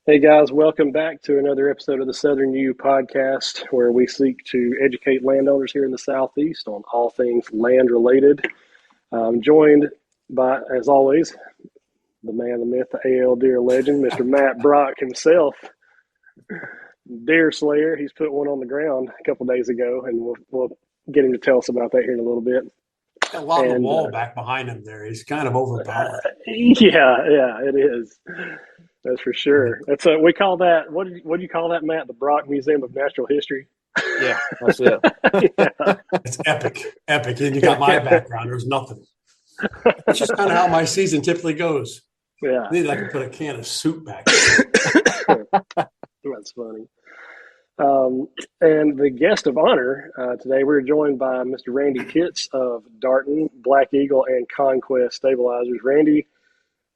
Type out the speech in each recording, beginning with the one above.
Hey guys, welcome back to another episode of the Southern U podcast, where we seek to educate landowners here in the Southeast on all things land related. I'm joined by, as always, the man, the myth, the AL deer legend, Mr. Matt Brock himself, deer slayer. He's put one on the ground a couple days ago, and we'll get him to tell us about that here in a little bit. A lot of the And wall back behind him there. He's kind of overpowered. yeah, it is. That's for sure. That's we call that. What do you call that, Matt? The Brock Museum of Natural History. Yeah, that's it. Yeah. It's epic, epic. And you got my background. There's nothing. It's just kind of how my season typically goes. Yeah. Maybe I could put a can of soup back. That's funny. And the guest of honor today, we're joined by Mr. Randy Pitts of Darton, Black Eagle, and Conquest Stabilizers. Randy,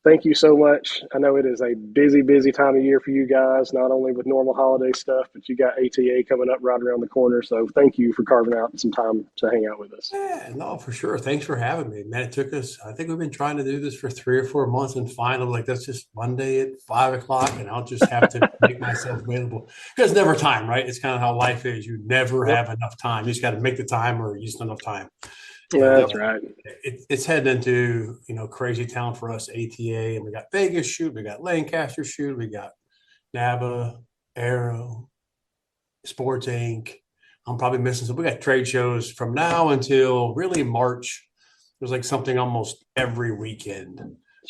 thank you so much. I know it is a busy, busy time of year for you guys, not only with normal holiday stuff, but you got ATA coming up right around the corner. So thank you for carving out some time to hang out with us. Yeah, no, for sure. Thanks for having me, man. It took us, I think we've been trying to do this for 3 or 4 months, and finally, like, that's just Monday at 5 o'clock, and I'll just have to make myself available. Because never time, right? It's kind of how life is. You never have enough time. You just got to make the time, or you just don't have enough time. That's right. It's heading into, crazy town for us, ATA, and we got Vegas shoot, we got Lancaster shoot, we got NABA, Aero, Sports Inc. I'm probably missing some. We got trade shows from now until really March. There's like something almost every weekend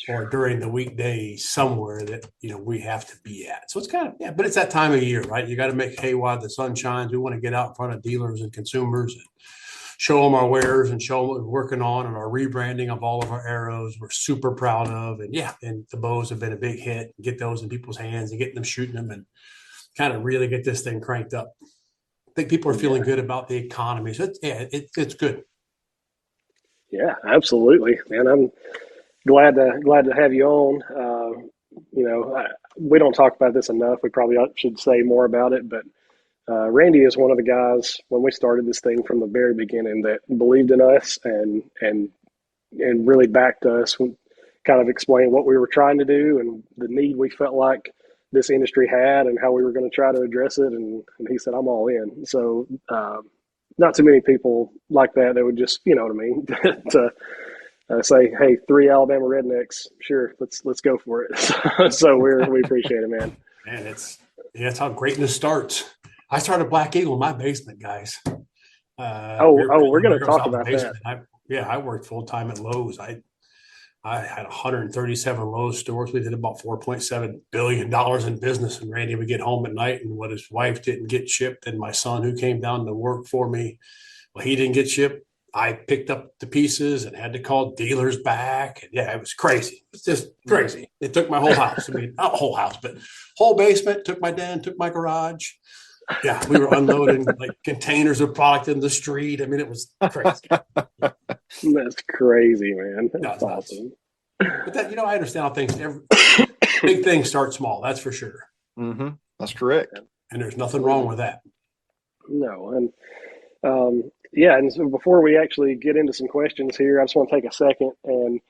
or during the weekdays somewhere that we have to be at. So it's kind of but it's that time of year, right? You got to make hay while the sun shines. We want to get out in front of dealers and consumers and show them our wares and show them what we're working on and our rebranding of all of our arrows. We're super proud of. And the bows have been a big hit. Get those in people's hands and getting them shooting them and kind of really get this thing cranked up. I think people are feeling good about the economy. So it's good. Yeah, absolutely, man. I'm glad to have you on. We don't talk about this enough. We probably should say more about it, but Randy is one of the guys when we started this thing from the very beginning that believed in us and really backed us. Kind of explained what we were trying to do and the need we felt like this industry had and how we were going to try to address it. And he said, "I'm all in." So not too many people like that would just, you know what I mean, to say, "Hey, three Alabama rednecks, sure, let's go for it." So we appreciate it, man. Man, that's how greatness starts. I started Black Eagle in my basement, guys. We're going to talk about that. I worked full time at Lowe's. I had 137 Lowe's stores. We did about $4.7 billion in business. And Randy would get home at night, and what his wife didn't get shipped, and my son, who came down to work for me, well, he didn't get shipped. I picked up the pieces and had to call dealers back. And it was crazy. It's just crazy. It took my whole house. I mean, not whole house, but whole basement, took my den, took my garage. Yeah, we were unloading like containers of product in the street. I mean, it was crazy. That's crazy, man. That's awesome. But I understand how big things start small. That's for sure. Mm-hmm. That's correct. And there's nothing wrong with that. No, and and so before we actually get into some questions here, I just want to take a second and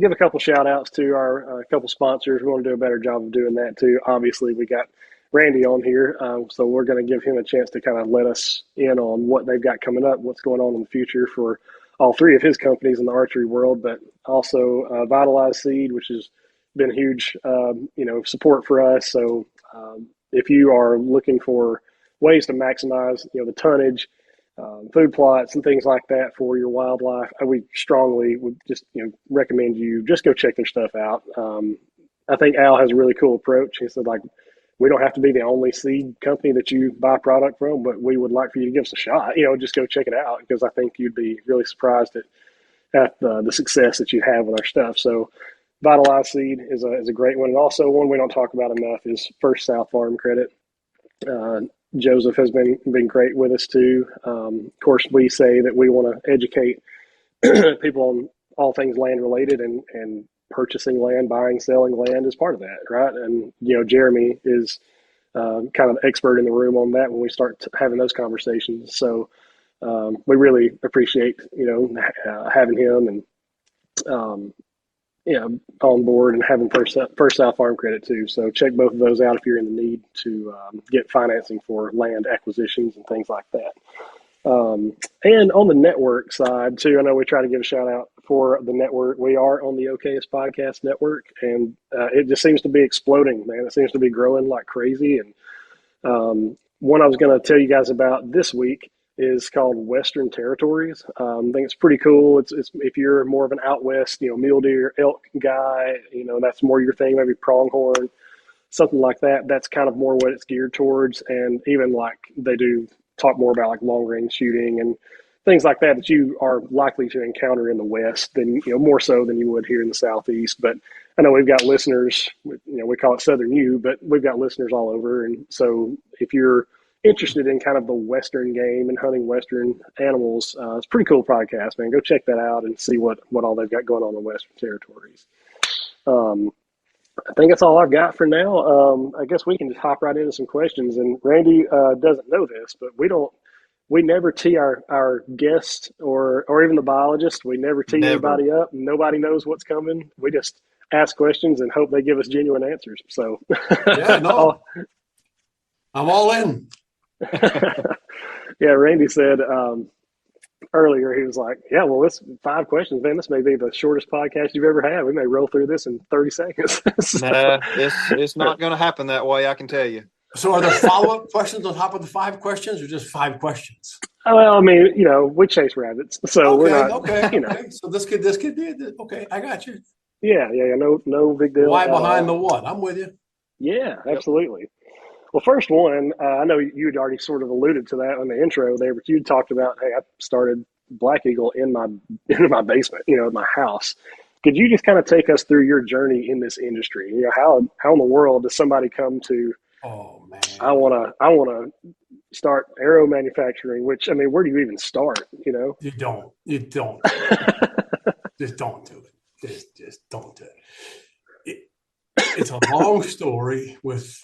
give a couple shout outs to our couple sponsors. We want to do a better job of doing that too. Obviously, we got Randy on here, so we're going to give him a chance to kind of let us in on what they've got coming up, what's going on in the future for all three of his companies in the archery world, but also Vitalize Seed, which has been huge, support for us. So if you are looking for ways to maximize, the tonnage, food plots and things like that for your wildlife, we strongly would just, recommend you just go check their stuff out. I think Al has a really cool approach. He said, we don't have to be the only seed company that you buy product from, but we would like for you to give us a shot. Just go check it out, because I think you'd be really surprised at the success that you have with our stuff. So Vitalize Seed is a great one. And also one we don't talk about enough is First South Farm Credit. Joseph has been great with us too. Of course, we say that we want to educate people on all things land related, and purchasing land, buying, selling land is part of that, right? And Jeremy is kind of expert in the room on that when we start having those conversations. So we really appreciate having him, and on board and having First South Farm Credit too. So check both of those out if you're in the need to get financing for land acquisitions and things like that. And on the network side too, I know we try to give a shout out for the network. We are on the OKS Podcast Network, and it just seems to be exploding, man. It seems to be growing like crazy. And one I was going to tell you guys about this week is called Western Territories. I think it's pretty cool. It's if you're more of an out west, mule deer, elk guy, that's more your thing, maybe pronghorn, something like that. That's kind of more what it's geared towards. And even like they do talk more about like long range shooting and things like that that you are likely to encounter in the West than, more so than you would here in the Southeast. But I know we've got listeners, we call it Southern U, but we've got listeners all over. And so if you're interested in kind of the Western game and hunting Western animals, it's a pretty cool podcast, man. Go check that out and see what all they've got going on in the Western Territories. I think that's all I've got for now. I guess we can just hop right into some questions. And Randy doesn't know this, but we never tee our guests or even the biologist. We never tee anybody up. Nobody knows what's coming. We just ask questions and hope they give us genuine answers. So yeah, no, I'm all in. Yeah, Randy said earlier, he was like, yeah, well, it's 5 questions, man. This may be the shortest podcast you've ever had. We may roll through this in 30 seconds. So. Nah, it's not going to happen that way, I can tell you. So are there follow-up questions on top of the 5 questions or just 5 questions? Well, I mean, we chase rabbits, so we're not, okay. So this could be it. Okay, I got you. Yeah, no big deal. Why behind the what? I'm with you. Yeah, absolutely. Well, first one, I know you had already sort of alluded to that in the intro there, but you talked about, hey, I started Black Eagle in my basement, in my house. Could you just kind of take us through your journey in this industry? How in the world does somebody come to? Oh man, I want to start arrow manufacturing. Which, I mean, where do you even start? You don't. Just don't do it. Just don't do it. It's a long story with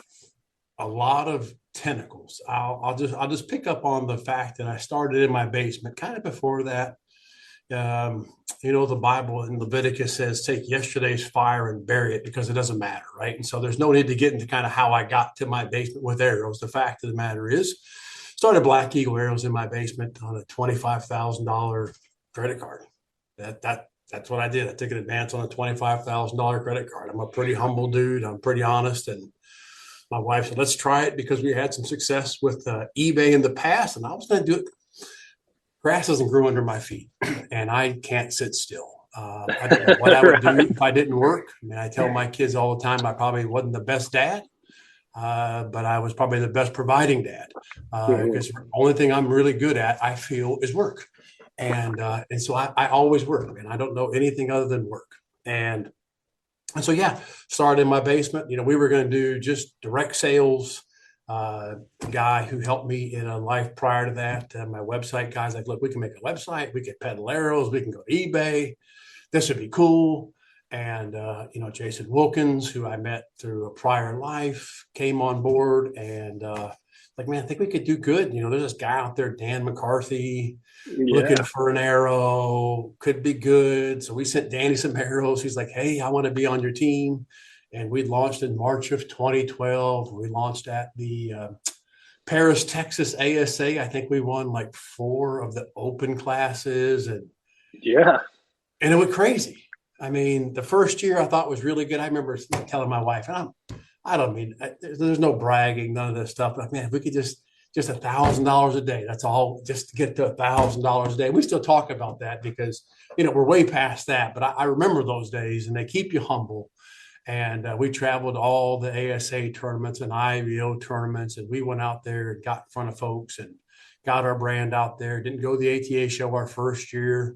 a lot of tentacles. I'll just pick up on the fact that I started in my basement. Kind of before that, the Bible in Leviticus says, take yesterday's fire and bury it because it doesn't matter, right? And so there's no need to get into kind of how I got to my basement with arrows. The fact of the matter is, started Black Eagle arrows in my basement on a $25,000 credit card. That's what I did. I took an advance on a $25,000 credit card. I'm a pretty humble dude. I'm pretty honest. And my wife said, let's try it because we had some success with eBay in the past, and I was going to do it. Grass doesn't grow under my feet, and I can't sit still. I don't know what I would do if I didn't work. I mean, I tell my kids all the time I probably wasn't the best dad, but I was probably the best providing dad because the only thing I'm really good at, I feel, is work. And so I always work, and I don't know anything other than work. And so, started in my basement. We were going to do just direct sales. Guy who helped me in a life prior to that, my website guy's like, look, we can make a website. We can peddle arrows. We can go to eBay. This would be cool. And, Jason Wilkins, who I met through a prior life, came on board and man, I think we could do good. There's this guy out there, Dan McCarthy, looking for an arrow, could be good. So we sent Danny some arrows. He's like, hey, I want to be on your team. And we launched in March of 2012. We launched at the Paris, Texas ASA. I think we won like 4 of the open classes. And it went crazy. I mean, the first year I thought was really good. I remember telling my wife, and there's no bragging, none of this stuff. But man, if we could just $1,000 a day, that's all, just to get to $1,000 a day. We still talk about that because, we're way past that. But I remember those days, and they keep you humble. And we traveled all the ASA tournaments and IVO tournaments, and we went out there and got in front of folks and got our brand out there. Didn't go to the ATA show our first year.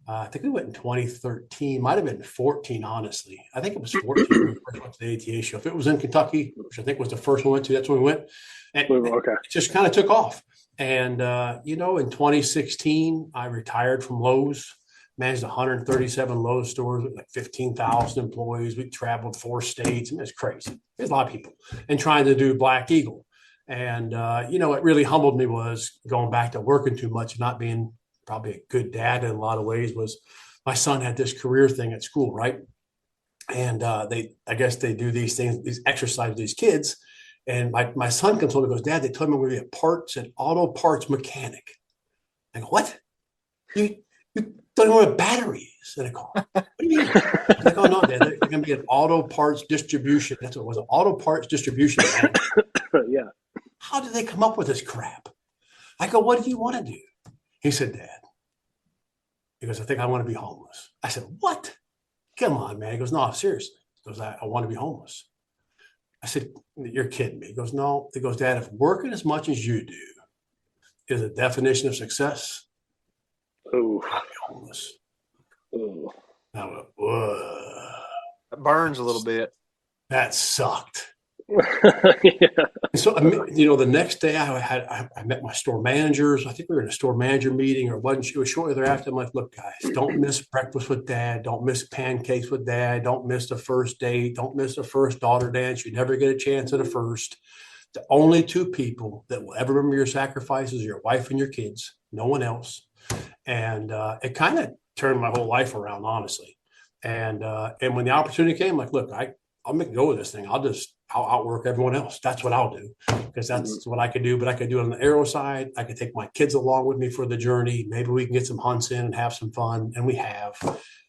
I think we went in 2013, might have been 14, honestly. I think it was 14 when we first went to the ATA show. If it was in Kentucky, which I think was the first one we went to, that's when we went. And it just kind of took off. And, in 2016, I retired from Lowe's. Managed 137 Lowe's stores with like 15,000 employees. We traveled 4 states. I mean, it's crazy. There's a lot of people and trying to do Black Eagle. And, what really humbled me was going back to working too much, not being probably a good dad in a lot of ways. Was my son had this career thing at school, right? And I guess they do these things, these exercises with these kids. And my son comes home and goes, Dad, they told me we're going to be a parts and auto parts mechanic. I go, what? You don't know what a battery is in a car. What do you mean? I was like, oh no, Dad, they're going to be an auto parts distribution. That's what it was, an auto parts distribution manager. Yeah. How did they come up with this crap? I go, what do you want to do? He said, Dad, he goes, I think I want to be homeless. I said, what? Come on, man. He goes, no, seriously. He goes, I want to be homeless. I said, you're kidding me. He goes, no. He goes, Dad, if working as much as you do is a definition of success, Oh. I'll be homeless. Oh. I went, whoa. It burns a little bit. That sucked. Yeah. And so, the next day I met my store managers. I think we were in a store manager meeting, or it was shortly thereafter. I'm like, look, guys, don't miss breakfast with Dad. Don't miss pancakes with Dad. Don't miss the first date. Don't miss the first daughter dance. You never get a chance at a first. The only two people that will ever remember your sacrifices are your wife and your kids, no one else. And it kind of turned my whole life around, honestly. And when the opportunity came, like, look, I'll make go of this thing. I'll outwork everyone else. That's what I'll do, because that's what I could do. But I could do it on the arrow side. I could take my kids along with me for the journey. Maybe we can get some hunts in and have some fun, and we have.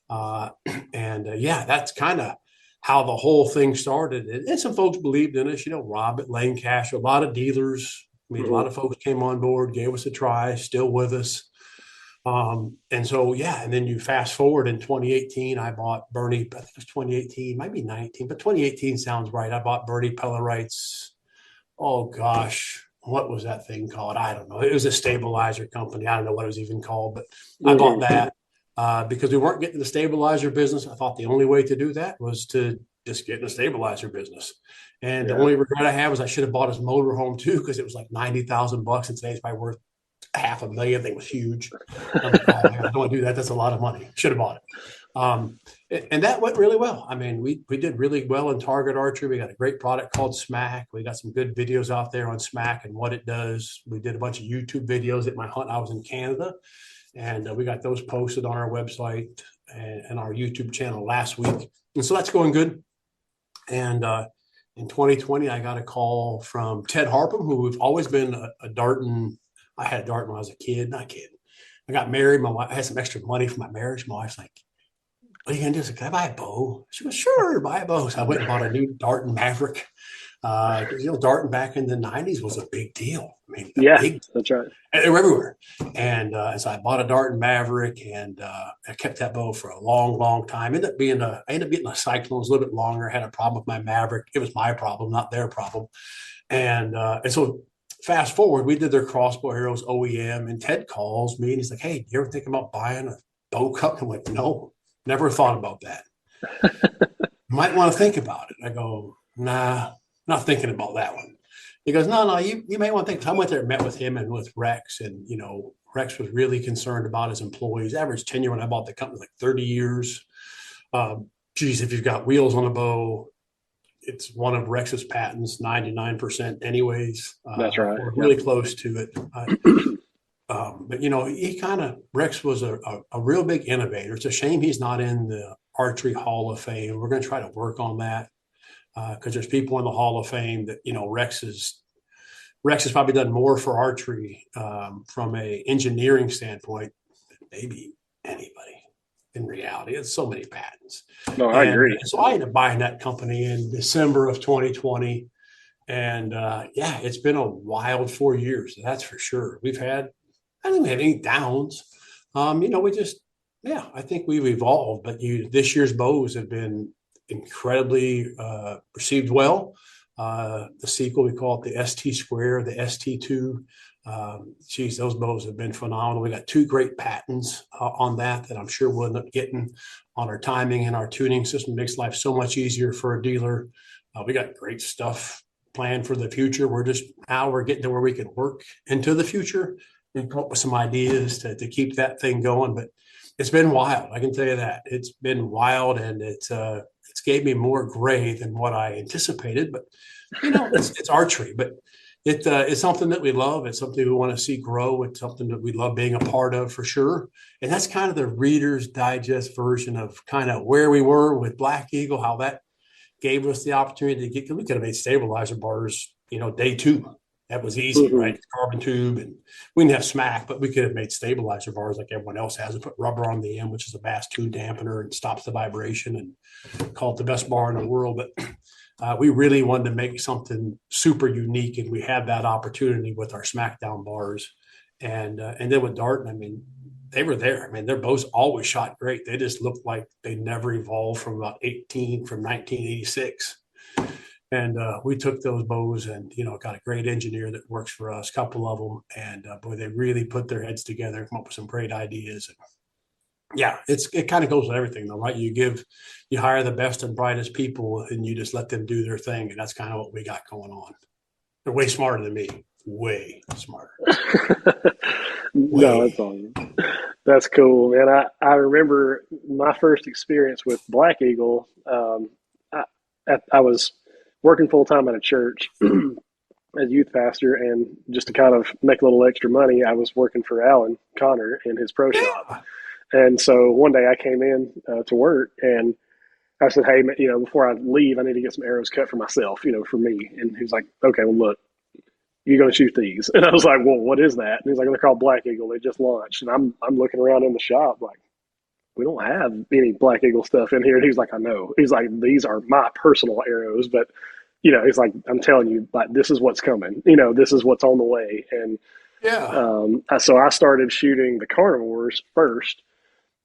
Yeah, that's kind of how the whole thing started. And some folks believed in us. Rob at Lancaster, a lot of dealers. I mean, a lot of folks came on board, gave us a try, still with us. And so, yeah, and then you fast forward in 2018, I bought Bernie, I think it was 2018, might be 19, but 2018 sounds right. I bought Bernie Pellerites. Oh gosh, what was that thing called? I don't know. It was a stabilizer company. I don't know what it was even called, but I bought that because we weren't getting the stabilizer business. I thought the only way to do that was to just get in the stabilizer business. And the only regret I have is I should have bought his motorhome too, because it was like $90,000, and today's probably worth $500,000. Thing was huge. I'm like, oh man, I don't want to do that. That's a lot of money. Should have bought it. And that went really well. I mean, we did really well in target archery. We got a great product called Smack. We got some good videos out there on Smack and what it does. We did a bunch of YouTube videos at my hunt. I was in Canada, and we got those posted on our website and our YouTube channel last week. And so that's going good. And in 2020, I got a call from Ted Harpham, who we've always been a darting. I had a dart when I was a kid. Not kidding. I got married. My wife, I had some extra money for my marriage. My wife's like, what are you going to do? I said, can I buy a bow? She goes, sure, buy a bow. So I went and bought a new Darton Maverick. Darton back in the 90s was a big deal. I mean, that's right. They were everywhere. And so I bought a Darton Maverick, and I kept that bow for a long, long time. I ended up getting a Cyclone. It was a little bit longer. I had a problem with my Maverick. It was my problem, not their problem. And so fast forward, we did their crossbow arrows OEM, and Ted calls me and he's like, hey, you ever think about buying a bow cup? I'm like, no, never thought about that. You might want to think about it. I go, nah, not thinking about that one. He goes, no, you may want to think. So I went there and met with him and with Rex, and Rex was really concerned about his employees. Average tenure when I bought the company was like 30 years. If you've got wheels on a bow, it's one of Rex's patents, 99% anyways. That's right. We're really close to it. But Rex was a real big innovator. It's a shame he's not in the Archery Hall of Fame. We're going to try to work on that because there's people in the Hall of Fame that, Rex has probably done more for archery from a engineering standpoint than maybe anybody. In reality, it's so many patents. No, I agree. So I ended up buying that company in December of 2020. And it's been a wild 4 years. That's for sure. I don't think we had any downs. I think we've evolved, but this year's bows have been incredibly received well. The sequel, we call it the ST Square, the ST2. Those bows have been phenomenal. We got 2 great patents on that I'm sure we'll end up getting on our timing and our tuning system. It makes life so much easier for a dealer. We got great stuff planned for the future. We're getting to where we can work into the future and come up with some ideas to keep that thing going. But it's been wild. I can tell you that it's been wild, and it's gave me more gray than what I anticipated. But it's archery. But It's something that we love. It's something we want to see grow. It's something that we love being a part of for sure. And that's kind of the Reader's Digest version of kind of where we were with Black Eagle, how that gave us the opportunity to get, because we could have made stabilizer bars, day two. That was easy, Mm-hmm. right? Carbon tube, and we didn't have smack, but we could have made stabilizer bars like everyone else has and put rubber on the end, which is a bass tube dampener and stops the vibration, and call it the best bar in the world. But we really wanted to make something super unique, and we had that opportunity with our Smackdown bars, and then with Darton, I mean, they were there. I mean, their bows always shot great. They just looked like they never evolved from 1986. And we took those bows and, got a great engineer that works for us, a couple of them. And boy, they really put their heads together and come up with some great ideas. And yeah, it kind of goes with everything though, right? You hire the best and brightest people and you just let them do their thing. And that's kind of what we got going on. They're way smarter than me, way smarter. No, that's awesome. That's cool, man. I remember my first experience with Black Eagle. I was working full time at a church as youth pastor, and just to kind of make a little extra money, I was working for Alan Connor in his pro shop. And so one day I came in to work, and I said, "Hey, before I leave, I need to get some arrows cut for myself, for me." And he was like, "Okay, well, look, you're going to shoot these." And I was like, "Well, what is that?" And he's like, "They're called Black Eagle. They just launched." And I'm looking around in the shop like, we don't have any Black Eagle stuff in here. And he's like, "I know." He's like, "These are my personal arrows, but he's like, I'm telling you, like, this is what's coming. This is what's on the way." And Yeah. so I started shooting the carnivores first,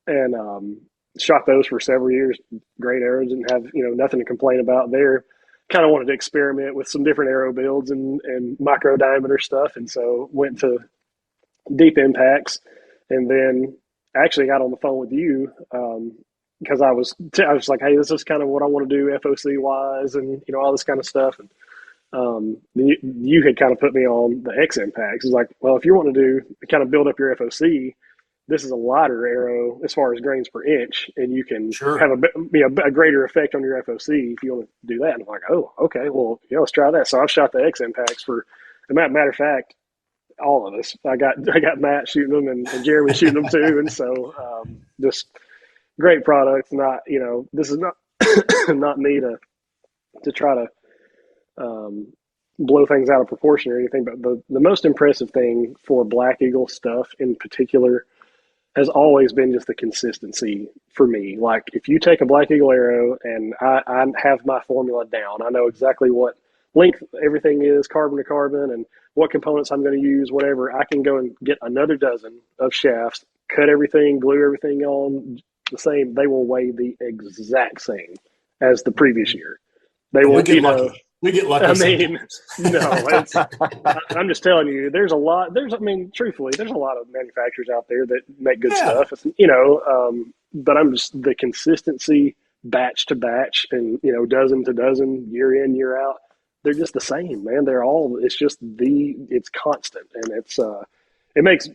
and shot those for several years. Great arrows, didn't have nothing to complain about there. Kind of wanted to experiment with some different arrow builds and micro diameter stuff, and so went to deep impacts, and then actually got on the phone with you because I was like, "Hey, this is kind of what I want to do FOC wise, and all this kind of stuff." And you had kind of put me on the X impacts. It's like, well, if you want to do kind of build up your FOC, this is a lighter arrow as far as grains per inch, and you can have a greater effect on your FOC if you want to do that. And I'm like, oh, okay, well, let's try that. So I've shot the X impacts for, matter of fact, all of us. I got Matt shooting them and Jeremy shooting them too, and so just great products. Not this is not not me to try to blow things out of proportion or anything, but the most impressive thing for Black Eagle stuff in particular has always been just the consistency for me. Like, if you take a Black Eagle arrow, and I have my formula down, I know exactly what length everything is, carbon to carbon, and what components I'm going to use, whatever. I can go and get another dozen of shafts, cut everything, glue everything on the same. They will weigh the exact same as the previous year. They will, we get lucky. We get lucky. I mean, no, I'm just telling you, there's a lot. Truthfully, there's a lot of manufacturers out there that make good stuff. But I'm just the consistency, batch to batch, and dozen to dozen, year in, year out. They're just the same, man. It's just it's constant, and it makes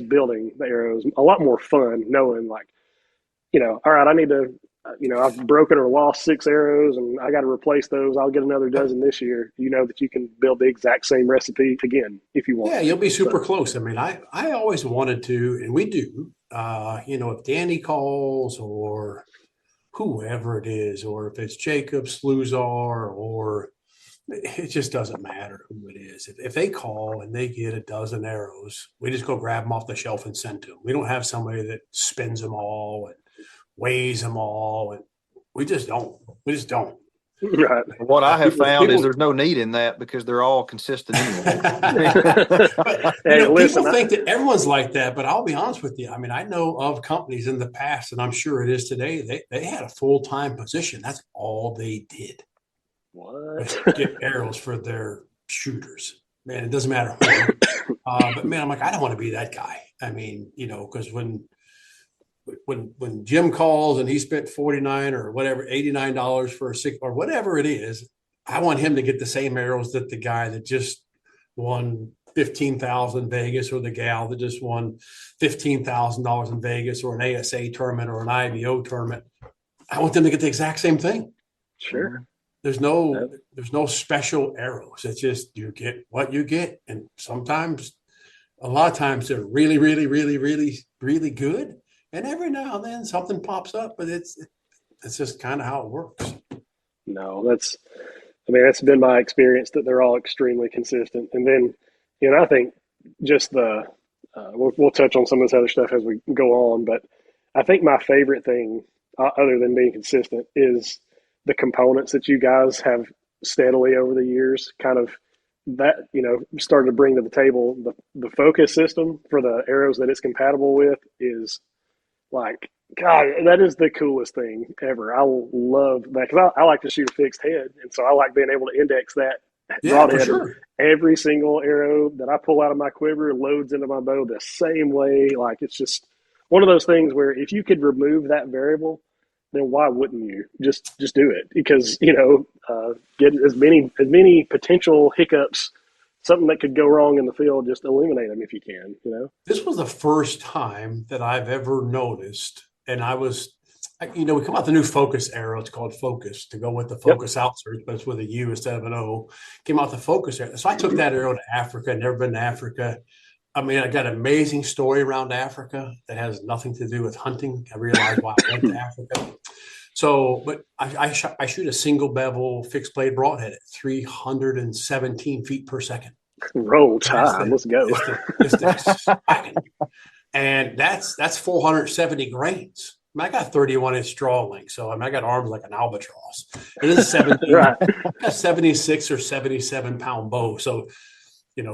building the arrows a lot more fun, knowing like, all right, I need to. I've broken or lost 6 arrows and I got to replace those. I'll get another dozen this year. You know that you can build the exact same recipe again if you want. Yeah, you'll be super close. I mean, I always wanted to, and we do, if Danny calls or whoever it is, or if it's Jacob Sluzar, or it just doesn't matter who it is. If they call and they get a dozen arrows, we just go grab them off the shelf and send to them. We don't have somebody that spins them all and weighs them all, and we just don't. Right. What I have found is there's no need in that because they're all consistent anyway. People think that everyone's like that, but I'll be honest with you. I mean, I know of companies in the past, and I'm sure it is today. They had a full-time position. That's all they did. What? Get arrows for their shooters. Man, it doesn't matter who. But man, I'm like, I don't want to be that guy. I mean, because when Jim calls and he spent $49 or whatever, $89 for a 6 or whatever it is, I want him to get the same arrows that the guy that just won 15,000 in Vegas, or the gal that just won $15,000 in Vegas, or an ASA tournament or an IBO tournament. I want them to get the exact same thing. Sure. there's no special arrows. It's just you get what you get, and sometimes, a lot of times, they're really, really, really, really, really good, and every now and then something pops up, but it's just kind of how it works. No, that's been my experience that they're all extremely consistent. And then, I think just we'll touch on some of this other stuff as we go on, but I think my favorite thing, other than being consistent, is the components that you guys have steadily over the years kind of that, started to bring to the table. The focus system for the arrows that it's compatible with is like, God, that is the coolest thing ever. I love that because I like to shoot a fixed head, and so I like being able to index that Yeah, for broadhead. And sure. every single arrow that I pull out of my quiver loads into my bow the same way. Like it's just one of those things where if you could remove that variable, then why wouldn't you just do it? Because get as many potential hiccups, something that could go wrong in the field, just eliminate them if you can. This was the first time that I've ever noticed, and we come out the new Focus arrow. It's called Focus to go with the Yep. Focus outsert, but it's with a U instead of an O. Came out the Focus arrow. So I took that arrow to Africa. Never been to Africa. I mean, I got an amazing story around Africa that has nothing to do with hunting. I realized why I went to Africa. So, but I shoot a single bevel fixed blade broadhead at 317 feet per second. Roll That's Tide. Let's go. it's the and that's 470 grains. I mean, I got 31-inch draw length, so I got arms like an albatross. It is 17, Right. a 76 or 77-pound bow. So,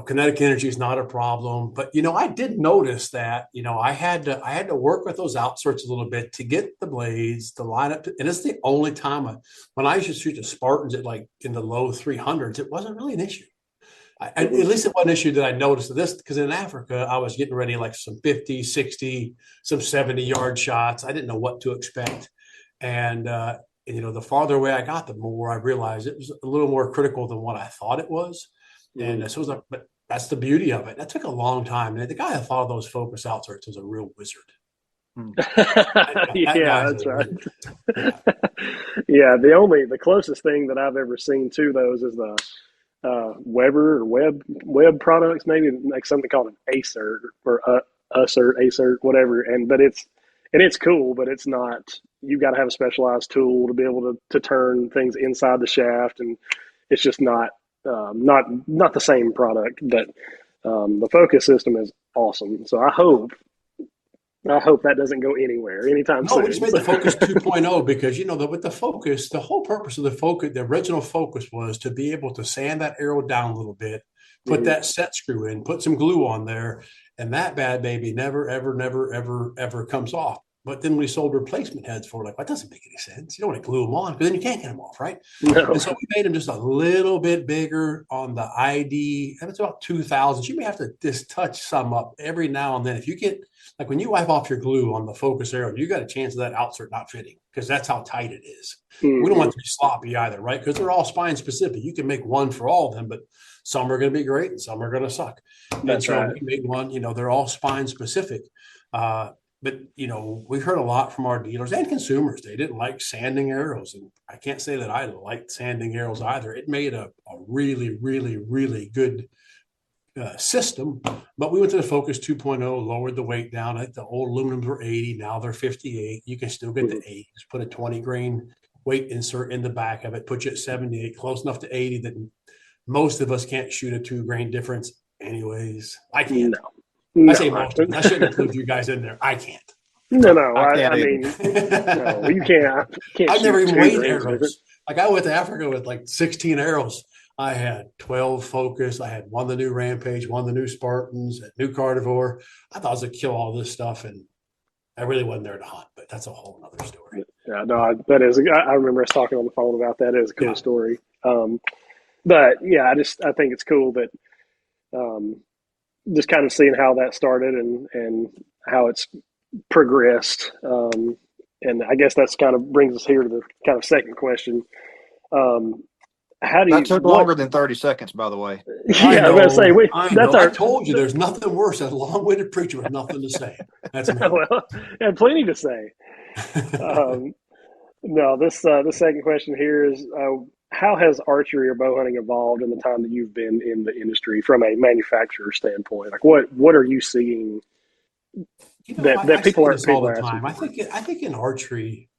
kinetic energy is not a problem. But I did notice that I had to work with those outserts a little bit to get the blades to line up. And it's the only time when I used to shoot the Spartans at like in the low 300s, it wasn't really an issue. At least it wasn't an issue that I noticed this, because in Africa, I was getting ready like some 50, 60, some 70-yard shots. I didn't know what to expect. And the farther away I got, the more I realized it was a little more critical than what I thought it was. And so it was like, but that's the beauty of it. That took a long time. And the guy that thought of those Focus outserts was a real wizard. Yeah, that's right. Yeah, the closest thing that I've ever seen to those is the Weber or Web products, maybe like something called an ACERT or ACERT, whatever. But it's cool, but it's not. You got to have a specialized tool to be able to turn things inside the shaft, and it's just not the same product. But the Focus system is awesome. So I hope that doesn't go anywhere anytime soon. We just made the Focus 2.0 because, with the Focus, the whole purpose of the Focus, the original Focus was to be able to sand that arrow down a little bit, put that set screw in, put some glue on there, and that bad baby never, ever, never, ever, ever comes off. But then we sold replacement heads for that doesn't make any sense. You don't want to glue them on because then you can't get them off, right? No. And so we made them just a little bit bigger on the ID. And it's about 2,000. You may have to just touch some up every now and then. If you get, like when you wipe off your glue on the Focus arrow, you got a chance of that outsert not fitting because that's how tight it is. We don't want it to be sloppy either, right? Because they're all spine specific. You can make one for all of them, but some are going to be great and some are going to suck. That's right. We made one, they're all spine specific. But, we heard a lot from our dealers and consumers. They didn't like sanding arrows. And I can't say that I liked sanding arrows either. It made a really, really, really good system. But we went to the Focus 2.0, lowered the weight down. The old aluminums were 80. Now they're 58. You can still get the 80. Just put a 20 grain weight insert in the back of it, put you at 78, close enough to 80 that most of us can't shoot a 2 grain difference anyways. I can't. No, I say most of us. I shouldn't include you guys in there. I can't. No. I mean, no, you can't. I never even weighed arrows. Like I went to Africa with like 16 arrows. I had 12 Focus. I had one of the new Rampage, one of the new Spartans, a new Carnivore. I thought I was going to kill all this stuff, and I really wasn't there to hunt. But that's a whole other story. Yeah, no, that is. I remember us talking on the phone about that. It is a cool story. But yeah, I think it's cool that. Just kind of seeing how that started and how it's progressed. And I guess that's kind of brings us here to the kind of second question. That took longer than 30 seconds, by the way. Yeah, I was going to say, I told you there's nothing worse than a long-winded preacher with nothing to say. That's me. Well, I had plenty to say. No, this second question here is, how has archery or bow hunting evolved in the time that you've been in the industry from a manufacturer standpoint? Like what are you seeing that I say this all people the are asking time. for? I think in archery,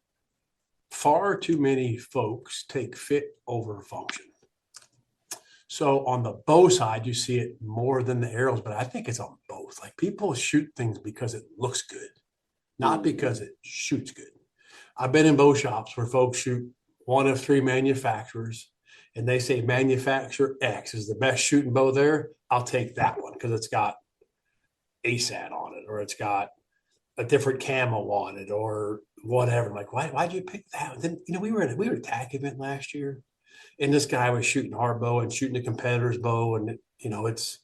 far too many folks take fit over function. So on the bow side, you see it more than the arrows, but I think it's on both. Like people shoot things because it looks good, not because it shoots good. I've been in bow shops where folks shoot one of three manufacturers and they say manufacturer X is the best shooting bow there. I'll take that one because it's got ASAT on it or it's got a different camo on it or whatever. I'm like, why'd you pick that? And then, we were at a TAC event last year and this guy was shooting our bow and shooting a competitor's bow. And, he's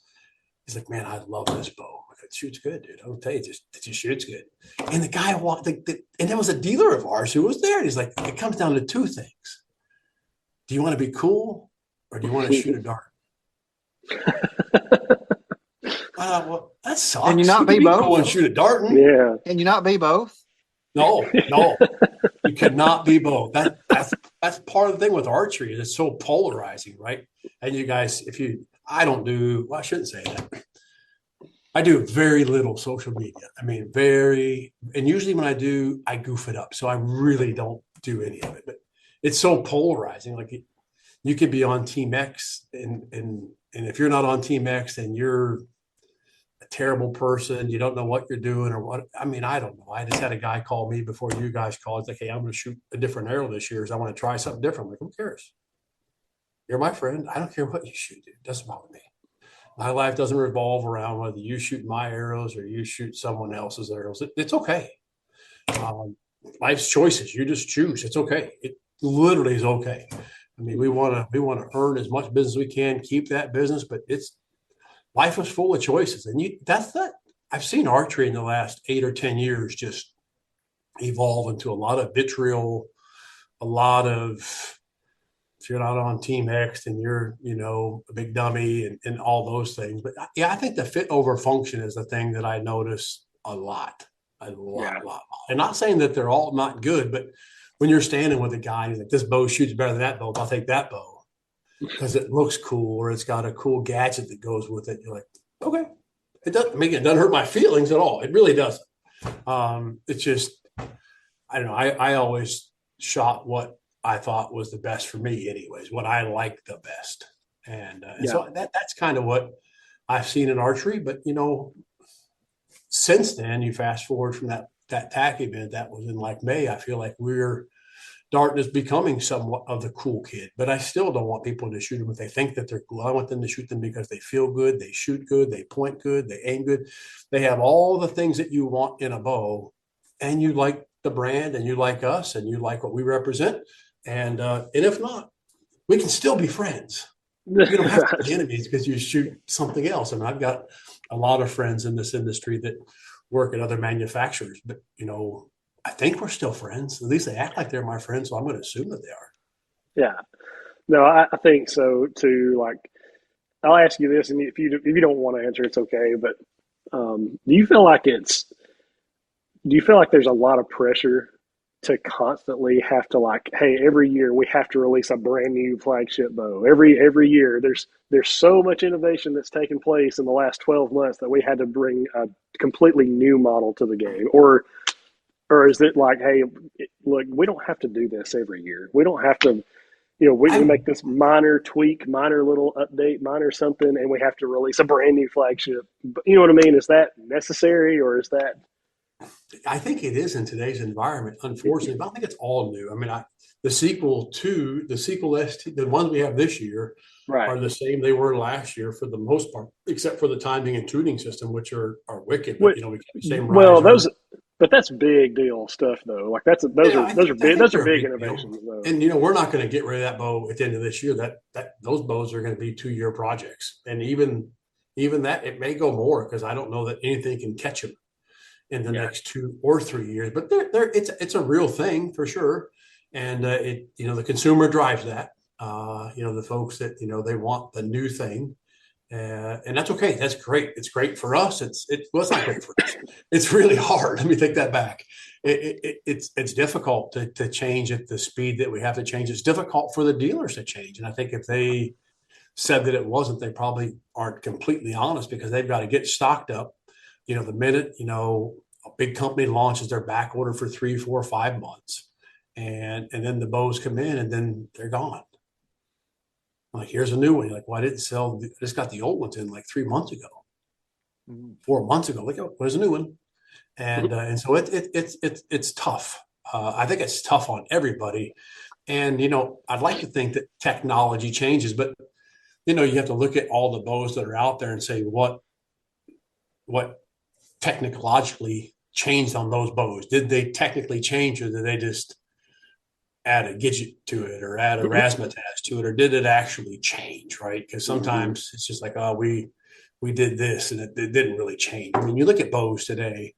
like, man, I love this bow. It shoots good, dude. I'll tell you, it just shoots good. And the guy walked, and there was a dealer of ours who was there. And he's like, it comes down to two things. Do you want to be cool or do you want to shoot a dart? Well, that sucks. Can you not be both? Cool and shoot a dart. Yeah. Can you not be both? No, you cannot be both. That's part of the thing with archery. It's so polarizing, right? And you guys, I shouldn't say that. I do very little social media. I mean, and usually when I do, I goof it up. So I really don't do any of it, but it's so polarizing. Like you could be on Team X and if you're not on Team X, then you're a terrible person. You don't know what you're doing or what. I mean, I don't know. I just had a guy call me before you guys called. It's like, hey, I'm going to shoot a different arrow this year. So I want to try something different. I'm like, who cares? You're my friend. I don't care what you shoot, dude. It doesn't bother me. My life doesn't revolve around whether you shoot my arrows or you shoot someone else's arrows. It's okay. Life's choices. You just choose. It's okay. It literally is okay. I mean, we want to earn as much business as we can, keep that business, but life is full of choices. And I've seen archery in the last 8 or 10 years just evolve into a lot of vitriol, a lot of, if you're not on Team X, then you're, a big dummy and all those things. But yeah, I think the fit over function is the thing that I notice a lot. And not saying that they're all not good, but when you're standing with a guy, he's like, this bow shoots better than that bow, I'll take that bow because it looks cool or it's got a cool gadget that goes with it. You're like, okay. It doesn't hurt my feelings at all. It really doesn't. It's just, I don't know. I always shot what I thought was the best for me anyways, what I liked the best. And so that's kind of what I've seen in archery. But, since then, you fast forward from that TAC event that was in like May, I feel like Darton is becoming somewhat of the cool kid, but I still don't want people to shoot them if they think that they're cool. I want them to shoot them because they feel good, they shoot good, they point good, they aim good. They have all the things that you want in a bow, and you like the brand, and you like us, and you like what we represent. And if not, we can still be friends. You don't have to be enemies because you shoot something else. I mean, I've got a lot of friends in this industry that work at other manufacturers, but I think we're still friends. At least they act like they're my friends, so I'm going to assume that they are. Yeah. No, I think so too. Like, I'll ask you this, and if you don't want to answer, it's okay. But do you feel like there's a lot of pressure to constantly have to, like, hey, every year we have to release a brand new flagship bow. Every year there's so much innovation that's taken place in the last 12 months that we had to bring a completely new model to the game, or is it like, hey, look, we don't have to do this every year. We don't have to, we make this minor tweak, minor little update, minor something, and we have to release a brand new flagship. You know what I mean? Is that necessary, or is that? I think it is in today's environment, unfortunately, but I think it's all new. I mean, the sequel ST, the ones we have this year are the same they were last year for the most part, except for the timing and tuning system, which are wicked. But, we got the same riser. But that's big deal stuff, though. Like those are big innovations, though. And we're not going to get rid of that bow at the end of this year. That those bows are going to be 2-year projects, and even that it may go more because I don't know that anything can catch them in the next 2 or 3 years. But it's a real thing for sure, and the consumer drives that. The folks that they want the new thing, And that's okay. That's great. It's great for us. Well, it's not great for us. It's really hard. Let me take that back. It's difficult to change at the speed that we have to change. It's difficult for the dealers to change. And I think if they said that it wasn't, they probably aren't completely honest, because they've got to get stocked up. The minute, a big company launches their back order for 3, 4, 5 months, and then the bows come in and then they're gone. Like, here's a new one. You're like, well, I didn't sell. I just got the old ones in like 3 months ago, 4 months ago. Like, oh, there's a new one, and so it's tough. I think it's tough on everybody, and I'd like to think that technology changes, but you have to look at all the bows that are out there and say what technologically changed on those bows. Did they technically change, or did they just add a gadget to it or add a razzmatazz to it, or did it actually change, right? Because sometimes it's just like, oh, we did this and it didn't really change. I mean, you look at bows today,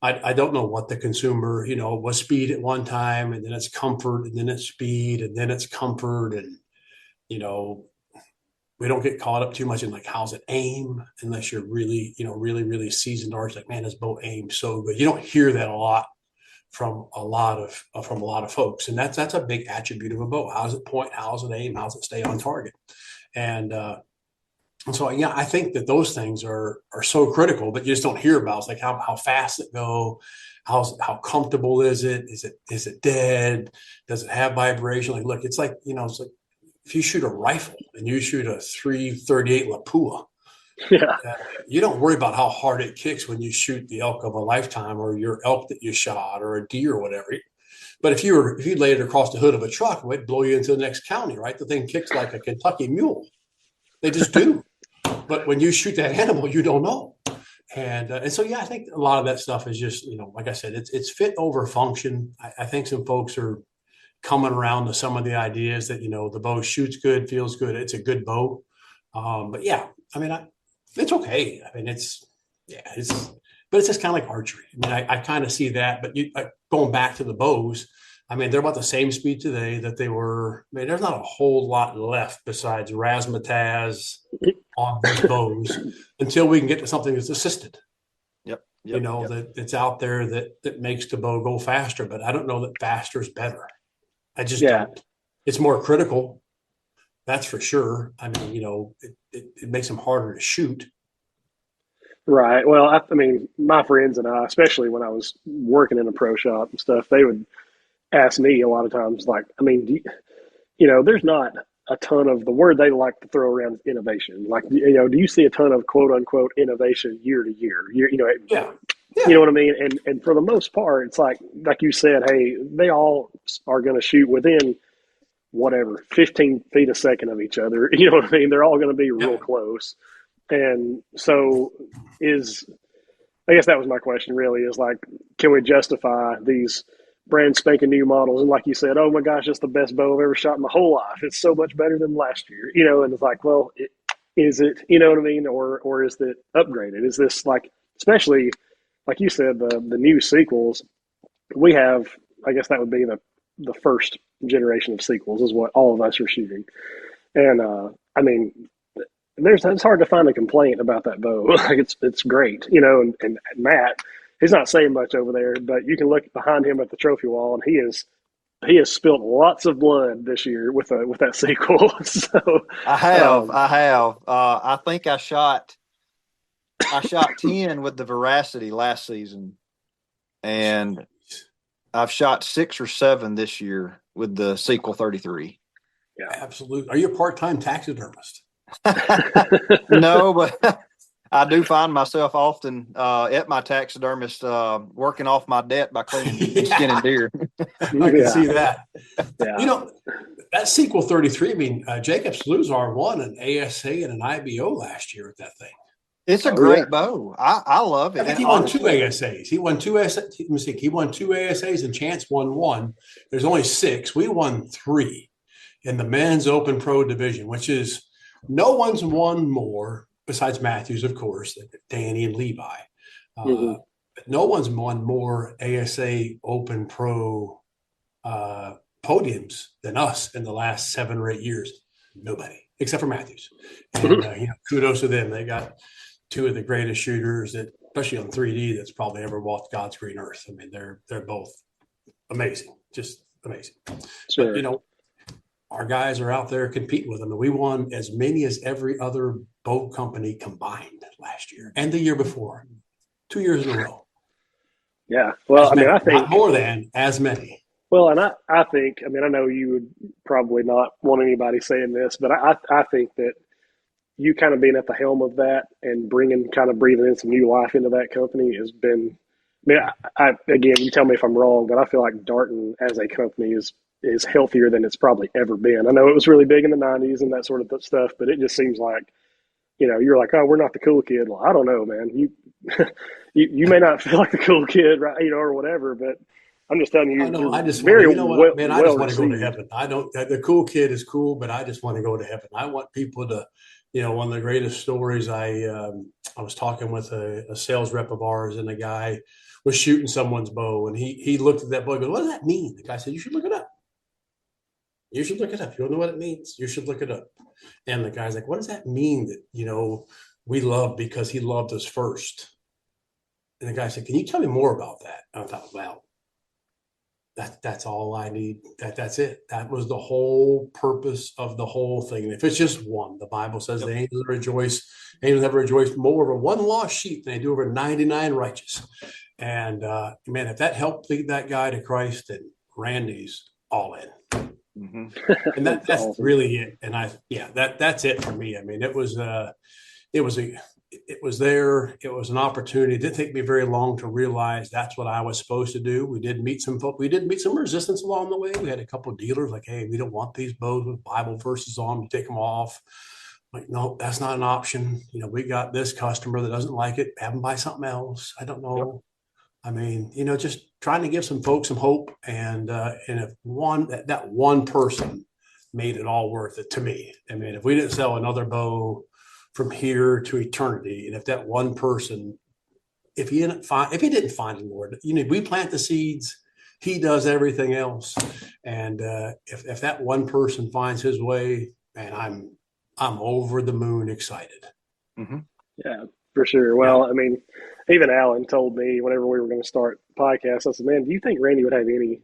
I don't know what the consumer, was speed at one time, and then it's comfort, and then it's speed, and then it's comfort. And, we don't get caught up too much in like, how's it aim, unless you're really, really, really seasoned artists. Like, man, this bow aims so good. You don't hear that a lot from a lot of folks. And that's a big attribute of a bow. How's it point? How's it aim? How's it stay on target? And so, yeah, I think that those things are so critical, but you just don't hear about. It's like how fast it go, how comfortable is it? Is it dead? Does it have vibration? Like, look, it's like if you shoot a rifle and you shoot a .338 Lapua, Yeah. You don't worry about how hard it kicks when you shoot the elk of a lifetime, or your elk that you shot, or a deer or whatever. But if you laid it across the hood of a truck, it would blow you into the next county, right? The thing kicks like a Kentucky mule. They just do. But when you shoot that animal, you don't know. And so, yeah, I think a lot of that stuff is just, like I said, it's fit over function. I think some folks are coming around to some of the ideas that, the bow shoots good, feels good. It's a good bow. But yeah, I mean, it's okay. I mean, but it's just kind of like archery. I mean, I kind of see that, but going back to the bows, I mean, they're about the same speed today that they were. I mean, there's not a whole lot left besides razzmatazz on those bows until we can get to something that's assisted. Yep. That it's out there that makes the bow go faster, but I don't know that faster is better. I just don't. It's more critical. That's for sure. I mean, it makes them harder to shoot. Right. Well, I mean, my friends and I, especially when I was working in a pro shop and stuff, they would ask me a lot of times, like, I mean, there's not a ton of the word they like to throw around is innovation. Like, do you see a ton of quote unquote innovation year to year? Yeah. You know what I mean? And for the most part, it's like you said, hey, they all are going to shoot within whatever 15 feet a second of each other. You know what I mean? They're all going to be real close. And so I guess that was my question really, is like, can we justify these brand spanking new models? And like you said, oh my gosh, it's the best bow I've ever shot in my whole life. It's so much better than last year, and it's like, well, is it, you know what I mean? Or is it upgraded? Is this like, especially like you said, the new sequels we have, I guess that would be the first generation of sequels is what all of us are shooting. And, I mean, it's hard to find a complaint about that bow. Like it's great, and Matt, he's not saying much over there, but you can look behind him at the trophy wall, and he has spilled lots of blood this year with that sequel. So I have. I think I shot 10 with the Veracity last season, and I've shot 6 or 7 this year with the sequel 33. Yeah, absolutely. Are you a part-time taxidermist? No, but I do find myself often at my taxidermist working off my debt by cleaning and skinning deer. I can see that. Yeah. That sequel 33, I mean, Jacob Saluzar won an ASA and an IBO last year with that thing. It's a great bow. I love it. I think he won 2 ASAs. He won 2 ASAs. Let me see. He won 2 ASAs and Chance won 1. There's only 6. We won 3 in the men's open pro division, which is no one's won more besides Matthews, of course, Danny and Levi. But no one's won more ASA open pro podiums than us in the last 7 or 8 years. Nobody. except for Matthews. And, Mhm. kudos to them. They got two of the greatest shooters that, especially on 3D, that's probably ever walked God's green earth. I mean, they're both amazing, just amazing. But, Sure. our guys are out there competing with them. And we won as many as every other boat company combined last year and the year before, 2 years in a row. Yeah. Well, As I mean, many, I not think, more than, as many. well, and I think, I mean, I know you would probably not want anybody saying this, but I think that you kind of being at the helm of that and kind of breathing in some new life into that company has been. I mean, again, you tell me if I'm wrong, but I feel like Darton as a company is healthier than it's probably ever been. I know it was really big in the '90s and that sort of stuff, but it just seems like you're like, oh, we're not the cool kid. Well, I don't know, man. You you may not feel like the cool kid, right? Or whatever, but I'm just telling I you, know. you're I just want very to, what, man, I well just want to go to received. heaven. I don't, the cool kid is cool, but I just want to go to heaven. I want people to, one of the greatest stories, I was talking with a sales rep of ours, and the guy was shooting someone's bow, and he looked at that bow and goes, what does that mean? The guy said, you should look it up. You should look it up. You don't know what it means. You should look it up. And the guy's like, what does that mean that, we love because he loved us first? And the guy said, can you tell me more about that? And I thought, well, that's all I need. That's it. That was the whole purpose of the whole thing. And if it's just one, the Bible says the angels have rejoiced more over one lost sheep than they do over 99 righteous. And man, if that helped lead that guy to Christ, then Randy's all in. Mm-hmm. And That's that's awesome. really it. And that's it for me. I mean, it was it was there. It was an opportunity. It didn't take me very long to realize that's what I was supposed to do. We did meet some resistance along the way. We had a couple of dealers like, hey, we don't want these bows with Bible verses on them. You take them off. Like, no, that's not an option. We got this customer that doesn't like it. Have them buy something else. I don't Yep. know. I mean, just trying to give some folks some hope, and if that one person made it all worth it to me. I mean, if we didn't sell another bow from here to eternity, and if that one person, if he didn't find the Lord, we plant the seeds, he does everything else, and if that one person finds his way, man, I'm over the moon excited. Mm-hmm. Yeah, for sure. Yeah. Well, I mean, even Alan told me whenever we were going to start the podcast, I said, "Man, do you think Randy would have any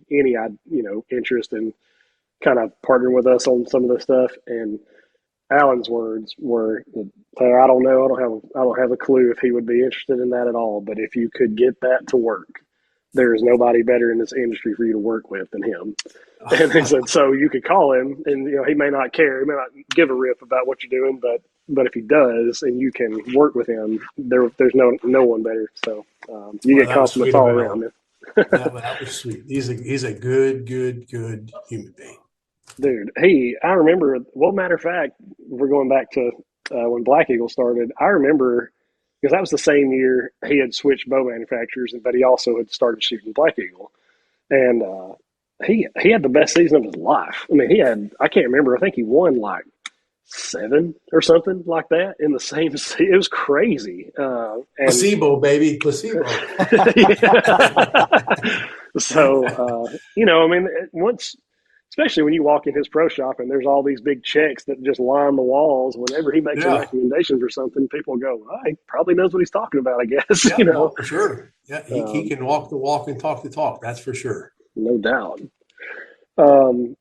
interest in kind of partnering with us on some of this stuff?" And Alan's words were, "I don't know. I don't have a clue if he would be interested in that at all. But if you could get that to work, there is nobody better in this industry for you to work with than him." And he said, so you could call him, and he may not care, he may not give a rip about what you're doing, but if he does, and you can work with him, there's no one better. So you Well, get that was compliments sweet of all around, Alan. man. That was sweet. He's a good human being. Dude, hey, I remember. Well, matter of fact, we're going back to when Black Eagle started. I remember because that was the same year he had switched bow manufacturers, but he also had started shooting Black Eagle, and he had the best season of his life. I mean, I can't remember. I think he won like 7 or something like that in the same season. It was crazy, and Placebo, baby, placebo. so I mean, once, especially when you walk in his pro shop and there's all these big checks that just line the walls. Whenever he makes a Yeah, recommendation for something, people go, well, he probably knows what he's talking about, I guess. yeah, no, for sure. Yeah, he Um, can walk the walk and talk the talk. That's for sure. no doubt. Um,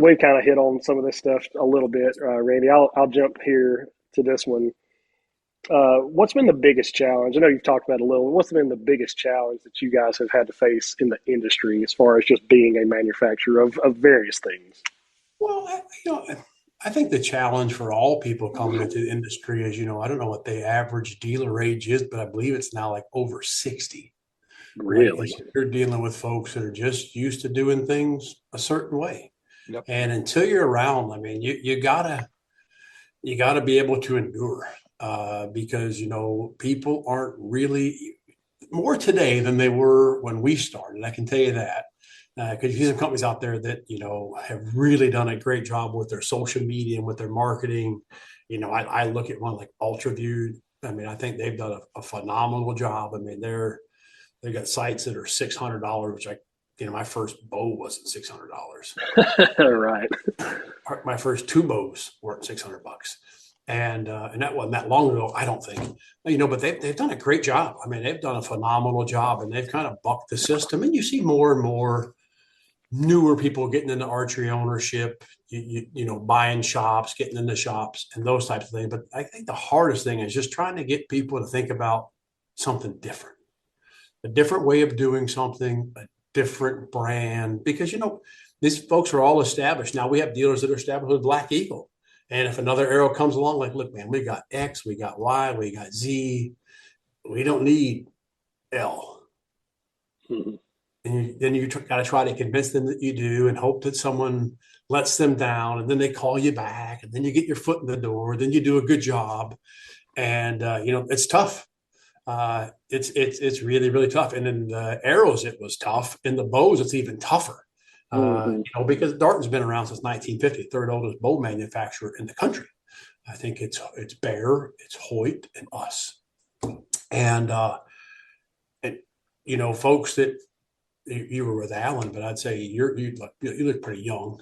we kind of hit on some of this stuff a little bit, Randy. I'll jump here to this one. What's been the biggest challenge? I know you've talked about it a little. What's been the biggest challenge that you guys have had to face in the industry as far as just being a manufacturer of various things? Well, I think the challenge for all people coming into the industry is, I don't know what the average dealer age is, but I believe it's now like over 60, right? And Really? so you're dealing with folks that are just used to doing things a certain way. Yep. And until you're around, I mean, you gotta be able to endure, because people aren't really more today than they were when we started. I can tell you that, because you see some companies out there that have really done a great job with their social media and with their marketing. I look at one like UltraView. I mean, I think they've done a phenomenal job. I mean, they've got sites that are $600, which my first bow wasn't $600. Right. My first two bows weren't $600. And that wasn't that long ago, I don't think. But they've done a great job. I mean, they've done a phenomenal job, and they've kind of bucked the system. And you see more and more newer people getting into archery ownership, buying shops, getting into shops, and those types of things. But I think the hardest thing is just trying to get people to think about something different, a different way of doing something, a different brand, because these folks are all established. Now we have dealers that are established with Black Eagle. And if another arrow comes along, like, look, man, we got X, we got Y, we got Z. We don't need L. Mm-hmm. And then you got to try to convince them that you do, and hope that someone lets them down. And then they call you back, and then you get your foot in the door. Then you do a good job. And, it's tough. It's really, really tough. And in the arrows, it was tough. In the bows, it's even tougher. Because Darton's been around since 1950, third oldest bow manufacturer in the country. I think it's Bear, it's Hoyt, and us. And folks that you were with Alan, but I'd say you look pretty young.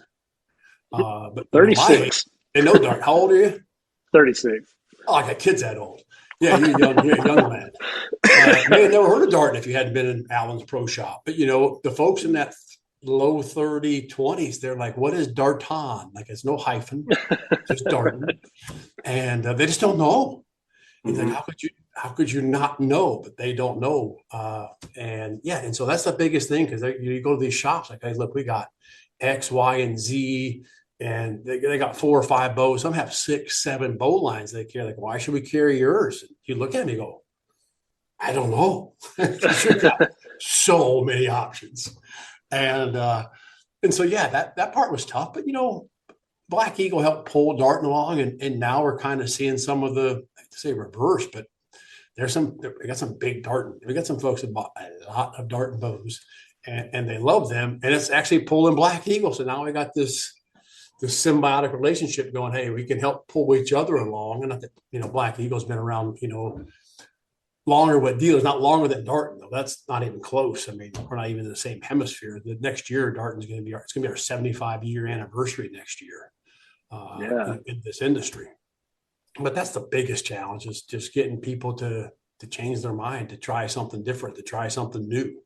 But 36. And no Dart. How old are you? 36. Oh, I got kids that old. Yeah, you're young. You're a young man. May have never heard of Darton if you hadn't been in Alan's pro shop. But the folks in that low 30, 20s, they're like, what is Darton? Like, it's no hyphen, just Darton. And they just don't know. He's like, how could you not know? But they don't know. And so that's the biggest thing, because you go to these shops like, hey, look, we got X, Y, and Z, and they got 4 or 5 bows. Some have 6, 7 bow lines they carry. Like, why should we carry yours? And you look at me and go, I don't know. You've got so many options. And so, that part was tough. But, Black Eagle helped pull Darton along. And now we're kind of seeing some of the, I hate to say reverse, but we got some big Darton. We got some folks that bought a lot of Darton bows, and they love them. And it's actually pulling Black Eagle. So now we got this symbiotic relationship going, hey, we can help pull each other along. And I think, Black Eagle's been around, longer with dealers, not longer than Darton, though. That's not even close. I mean, we're not even in the same hemisphere. The next year, Darton's going to be our 75-year anniversary next year in this industry. But that's the biggest challenge, is just getting people to change their mind, to try something different, to try something new.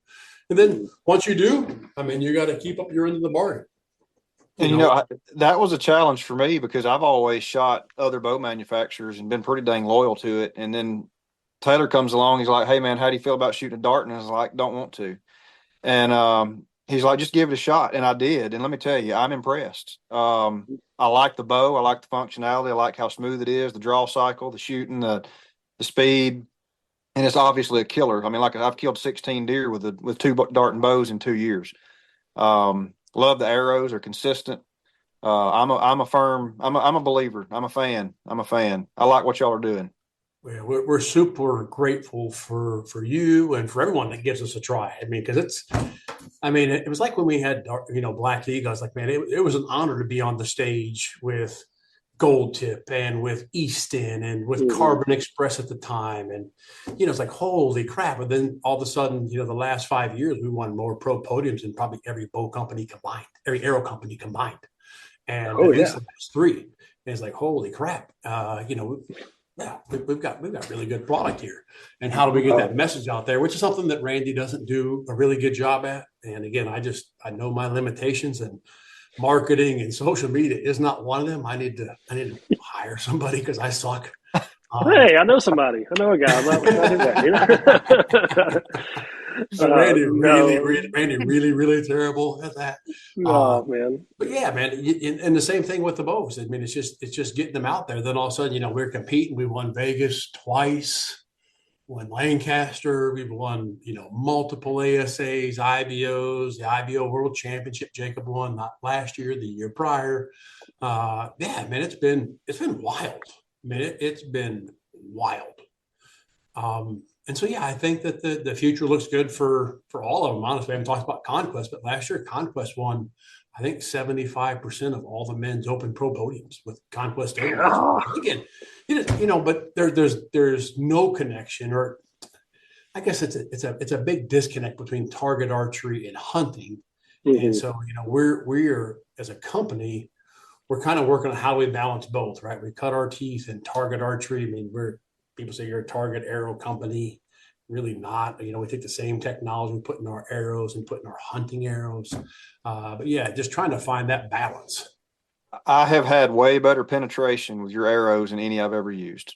And then once you do, I mean, you got to keep up your end of the bargain. And that was a challenge for me, because I've always shot other bow manufacturers and been pretty dang loyal to it. And then Taylor comes along. He's like, hey, man, how do you feel about shooting a Darton? And I was like, don't want to. And he's like, just give it a shot. And I did. And let me tell you, I'm impressed. I like the bow. I like the functionality. I like how smooth it is, the draw cycle, the shooting, the speed. And it's obviously a killer. I mean, like, I've killed 16 deer with 2 Darton bows in 2 years. Love the arrows, are consistent. I'm a believer. I'm a fan. I like what y'all are doing. We're super grateful for you and for everyone that gives us a try. I mean, because it was like when we had, Black Eagle. I was like, man, it was an honor to be on the stage with Gold Tip and with Easton and with Carbon Express at the time. And, it's like, holy crap. And then all of a sudden, the last 5 years, we won more pro podiums than probably every bow company combined, every arrow company combined. And at least the last 3. And it's like, holy crap. We've got really good product here. And how do we get that message out there, which is something that Randy doesn't do a really good job at. And again, I know my limitations, and marketing and social media is not one of them. I need to hire somebody, because I suck. Hey, I know somebody. I know a guy. So Randy really, really terrible at that. No, man. But yeah, man, and the same thing with the bows. I mean, it's just getting them out there. Then all of a sudden, we're competing. We won Vegas twice, won Lancaster. We've won, multiple ASAs, IBOs, the IBO World Championship. Jacob won not last year, the year prior. Man, it's been wild. I mean, it's been wild. And so, I think that the future looks good for all of them. Honestly, we haven't talked about Conquest, but last year Conquest won, I think, 75% of all the men's open pro podiums with Conquest. Again, but there's no connection, or I guess it's a big disconnect between target archery and hunting. And Mm-hmm. so, we're as a company, we're kind of working on how we balance both, right? We cut our teeth in target archery. I mean, people say you're a target arrow company. Really not. We take the same technology we put in our arrows and put in our hunting arrows. But yeah, just trying to find that balance. I have had way better penetration with your arrows than any I've ever used.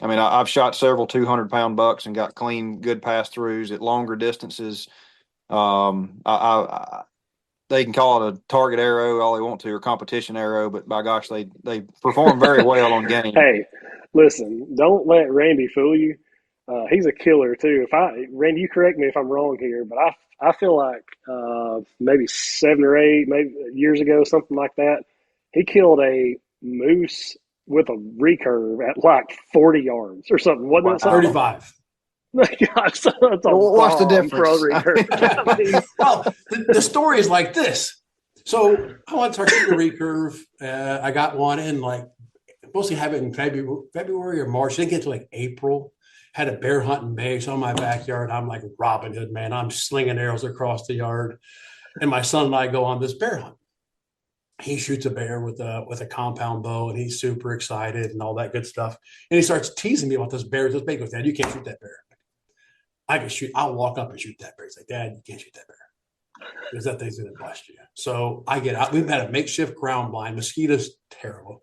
I mean, I've shot several 200-pound bucks and got clean, good pass throughs at longer distances. They can call it a target arrow all they want to, or competition arrow, but by gosh, they perform very well on game. Hey, listen, don't let Randy fool you. He's a killer too. Randy, you correct me if I'm wrong here, but I feel like maybe 7 or 8 maybe years ago, something like that, he killed a moose with a recurve at like 40 yards or something. Wasn't Wow. it something? 35. Gosh, that's a What's the bomb for a difference? recurve. Well, the story is like this. So I went to shoot a recurve. I got one in like, supposed to have it in February or March. Didn't get to like April. Had a bear hunting base on my backyard. I'm like Robin Hood, man. I'm slinging arrows across the yard. And my son and I go on this bear hunt. He shoots a bear with a compound bow, and he's super excited and all that good stuff. And he starts teasing me about this bear. This big goes, Dad, you can't shoot that bear. I can shoot. I'll walk up and shoot that bear. He's like, Dad, you can't shoot that bear because that thing's going to bust you. So I get out. We've had a makeshift ground blind. Mosquitoes, terrible.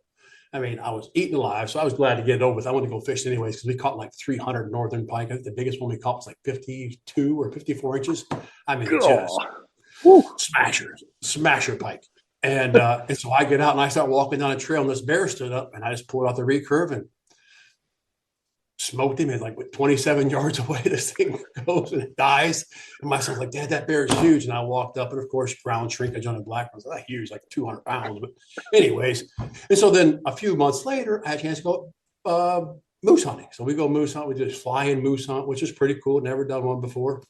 I mean, I was eaten alive, so I was glad to get it over with. I wanted to go fish anyways because we caught like 300 northern pike. I think the biggest one we caught was like 52 or 54 inches. I mean, just smasher pike. And so I get out and I start walking down a trail, and this bear stood up, and I just pulled out the recurve and smoked him. And like 27 yards away, this thing goes and it dies. And my son's like, Dad, that bear is huge. And I walked up, and of course, ground shrinkage on a black one. Not huge, like 200 pounds. But anyways, and so then a few months later, I had a chance to go moose hunting. So we go moose hunt. We just fly in moose hunt, which is pretty cool. Never done one before.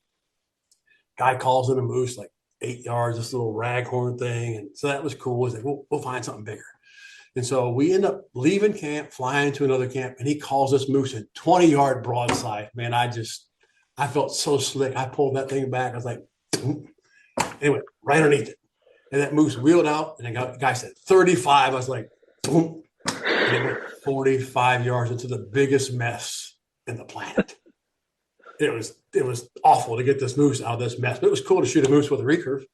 Guy calls in a moose like 8 yards, this little raghorn thing. And so that was cool. He's like, we'll find something bigger. And so we end up leaving camp, flying to another camp, and he calls this moose a 20-yard broadside. Man, I felt so slick. I pulled that thing back. I was like, anyway, right underneath it. And that moose wheeled out, and the guy said 35. I was like, boom. And it went 45 yards into the biggest mess in the planet. It was awful to get this moose out of this mess, but it was cool to shoot a moose with a recurve.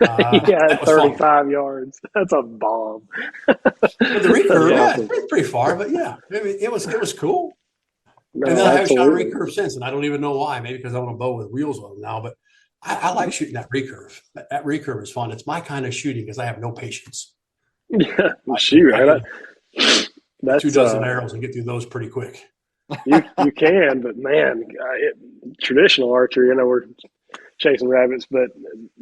Yeah, 35 yards. That's a bomb. But the recurve, yeah, it's pretty far, but yeah, maybe it was cool. No, and then I haven't shot a recurve since, and I don't even know why. Maybe because I want a bow with wheels on them now. But I like shooting that recurve. That recurve is fun. It's my kind of shooting because I have no patience. Yeah, shoot, right? That's 24 arrows and get through those pretty quick. You can, but man, traditional archery. I know we're chasing rabbits, but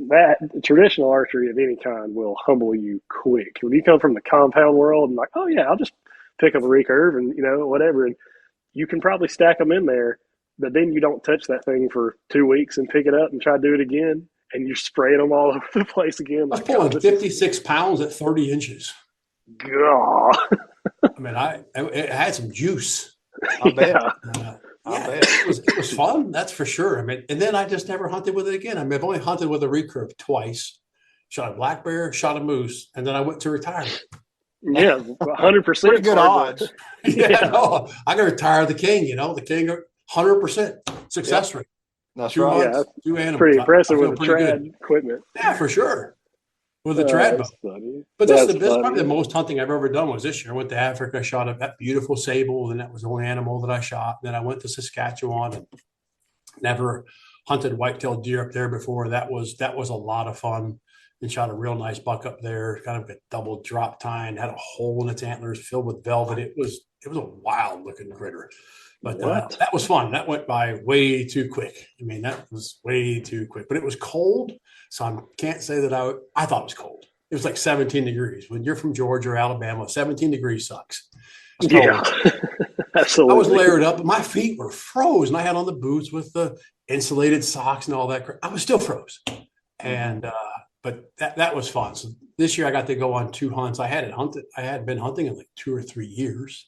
that traditional archery of any kind will humble you quick. When you come from the compound world and like, oh yeah, I'll just pick up a recurve and whatever, and you can probably stack them in there, but then you don't touch that thing for 2 weeks and pick it up and try to do it again, and you're spraying them all over the place again. I was pulling 56 pounds at 30 inches. God. I mean, it had some juice. I bet. It was fun. That's for sure. I mean, and then I just never hunted with it again. I mean, I've only hunted with a recurve twice. Shot a black bear, shot a moose, and then I went to retirement. Yeah, 100%. Pretty good odds. No, I got to retire the king. The king 100% success rate. That's 2 right. months, 2 animals. Pretty impressive with the trad equipment. Yeah, for sure. With the trad bow. But that's probably the most hunting I've ever done was this year. I went to Africa, shot that beautiful sable, and that was the only animal that I shot. Then I went to Saskatchewan and never hunted white-tailed deer up there before. That was a lot of fun, and shot a real nice buck up there, kind of a double drop tine, had a hole in its antlers filled with velvet. It was a wild looking critter. But that was fun. That went by way too quick. I mean, that was way too quick. But it was cold, so I can't say that I thought it was cold. It was like 17 degrees. When you're from Georgia or Alabama, 17 degrees sucks. Yeah, absolutely. I was layered up. My feet were froze, and I had on the boots with the insulated socks and all that. I was still froze. And but that was fun. So this year I got to go on 2 hunts. I hadn't been hunting in like 2 or 3 years.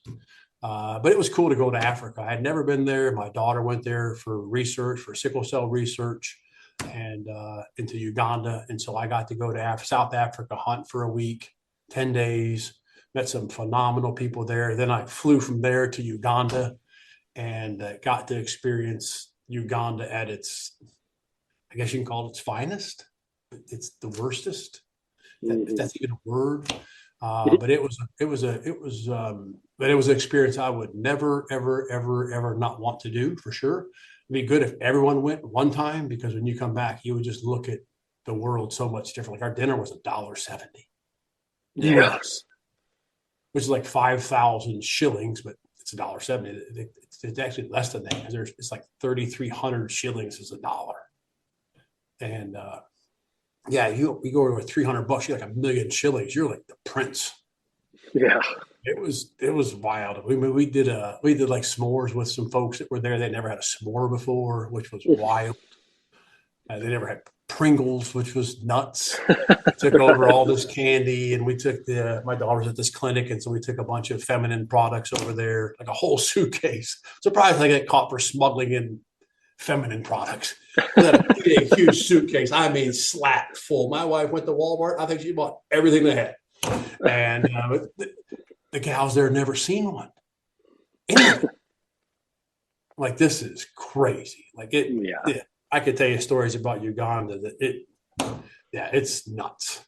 But it was cool to go to Africa. I had never been there. My daughter went there for research, for sickle cell research, and into Uganda. And so I got to go to South Africa, hunt for a week, 10 days, met some phenomenal people there. Then I flew from there to Uganda and got to experience Uganda at its, I guess you can call it its finest. It's the worstest, if that's even a word. But it was an experience I would never, ever, ever, ever not want to do, for sure. It'd be good if everyone went one time, because when you come back, you would just look at the world so much different. Like our dinner was $1.70. Yes. Which is like 5,000 shillings, but it's $1.70. It's actually less than that, because it's like 3,300 shillings is $1. And yeah, you go over $300, you're like $1,000,000 shillings. You're like the prince. Yeah. It was wild. We did like s'mores with some folks that were there. They never had a s'more before, which was wild. They never had Pringles, which was nuts. We took over all this candy, and we took my daughter's at this clinic, and so we took a bunch of feminine products over there, like a whole suitcase. Surprised I get caught for smuggling in feminine products. That a huge suitcase. I mean, slack full. My wife went to Walmart. I think she bought everything they had, and the gals there never seen one. Anything. Like, this is crazy. Like it. Yeah. I could tell you stories about Uganda it's nuts.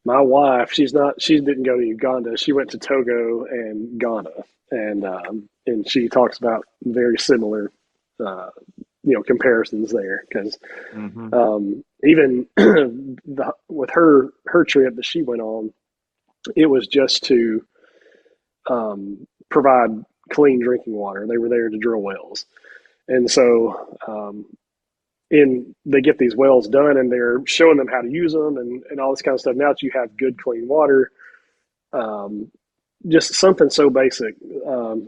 My wife, she didn't go to Uganda. She went to Togo and Ghana, and she talks about very similar, comparisons there, because even with her trip that she went on, it was just to provide clean drinking water. They were there to drill wells, and so they get these wells done, and they're showing them how to use them and all this kind of stuff. Now that you have good, clean water, just something so basic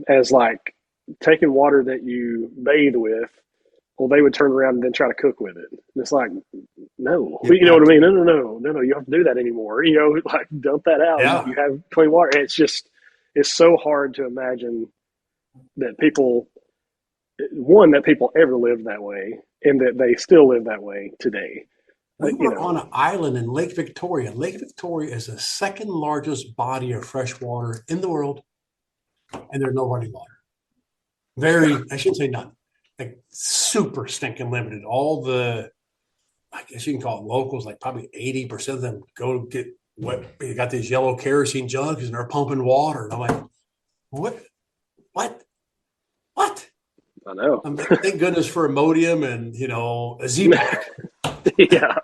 as like taking water that you bathe with, well, they would turn around and then try to cook with it. And it's like, no, you know what I mean? No, you don't have to do that anymore. Like, dump that out. Yeah. You have clean water. And it's so hard to imagine that people ever lived that way, and that they still live that way today. We were on an island in Lake Victoria. Lake Victoria is the second largest body of fresh water in the world, and there's no running water. I shouldn't say none, like super stinking limited. All the, I guess you can call it locals, like probably 80% of them go get what, you got these yellow kerosene jugs and they're pumping water. And I'm like, what? I know. Thank goodness for Imodium and, a Z-Pack. Yeah.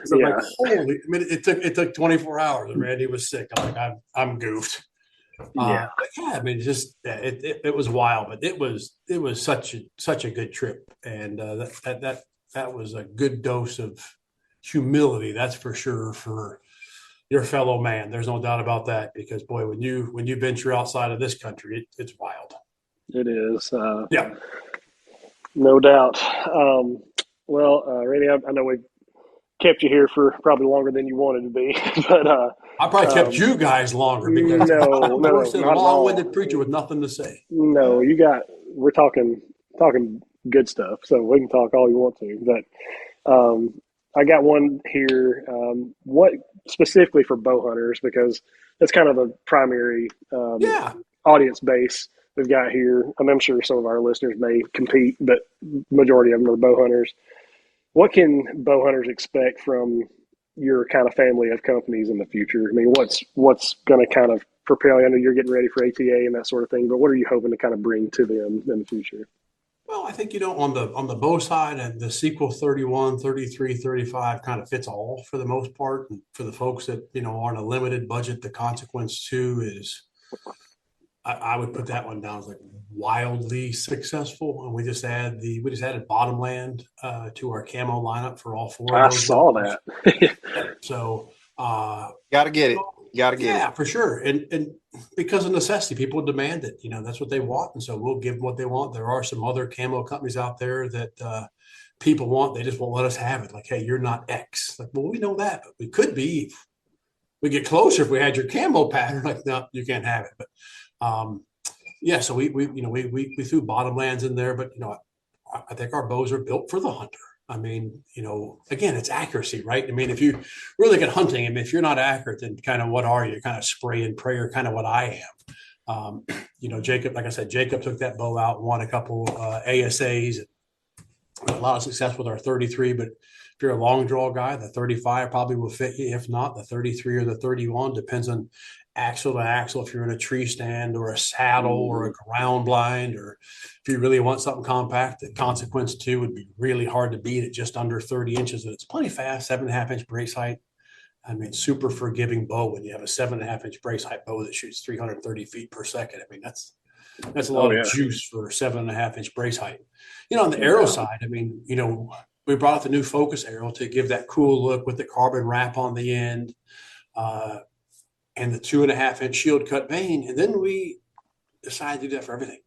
So I'm like, holy, it took 24 hours and Randy was sick. I'm like, I'm goofed. Yeah. It was wild, but it was such a good trip. And that was a good dose of humility. That's for sure, for your fellow man. There's no doubt about that, because boy, when you venture outside of this country, it's wild. It is. Yeah. No doubt. Randy, I know we've kept you here for probably longer than you wanted to be, but I probably kept you guys longer, because no, a long-winded preacher with nothing to say. No, we're talking good stuff, so we can talk all you want to. But I got one here. What specifically for bow hunters, because that's kind of the primary audience base we've got here. And I'm sure some of our listeners may compete, but majority of them are bow hunters. What can bow hunters expect from your kind of family of companies in the future? I mean, what's going to kind of propel you? I know you're getting ready for ATA and that sort of thing, but what are you hoping to kind of bring to them in the future? Well, I think, on the bow side, and the Sequel 31, 33, 35 kind of fits all for the most part. And for the folks that, are on a limited budget, the Consequence 2 is, I would put that one down as like wildly successul. And we just added Bottomland to our camo lineup for all four of those. I saw that. So gotta get it. Yeah, for sure. And because of necessity, people demand it. That's what they want. And so we'll give them what they want. There are some other camo companies out there that people want. They just won't let us have it. Like, hey, you're not X. Like, well, we know that, but we could be. We get closer if we had your camo pattern. Like, no, you can't have it. But yeah, so we threw bottomlands in there, but I think our bows are built for the hunter. I mean, again, it's accuracy, right? I mean, if you really get hunting, I mean, if you're not accurate, then kind of what are you? Kind of spray and pray, or kind of what I am. Jacob, like I said, Jacob took that bow out, won a couple ASAs, a lot of success with our 33. But if you're a long draw guy, the 35 probably will fit you. If not, the 33 or the 31 depends on axle to axle. If you're in a tree stand or a saddle or a ground blind, or if you really want something compact, the Consequence 2 would be really hard to beat at just under 30 inches. And it's plenty fast, 7.5-inch brace height. I mean, super forgiving bow when you have a 7.5-inch brace height bow that shoots 330 feet per second. I mean, that's a lot of juice for 7.5-inch brace height. On the arrow side, I mean, we brought out the new Focus arrow to give that cool look with the carbon wrap on the end, and the 2.5-inch shield cut vane. And then we decided to do that for everything.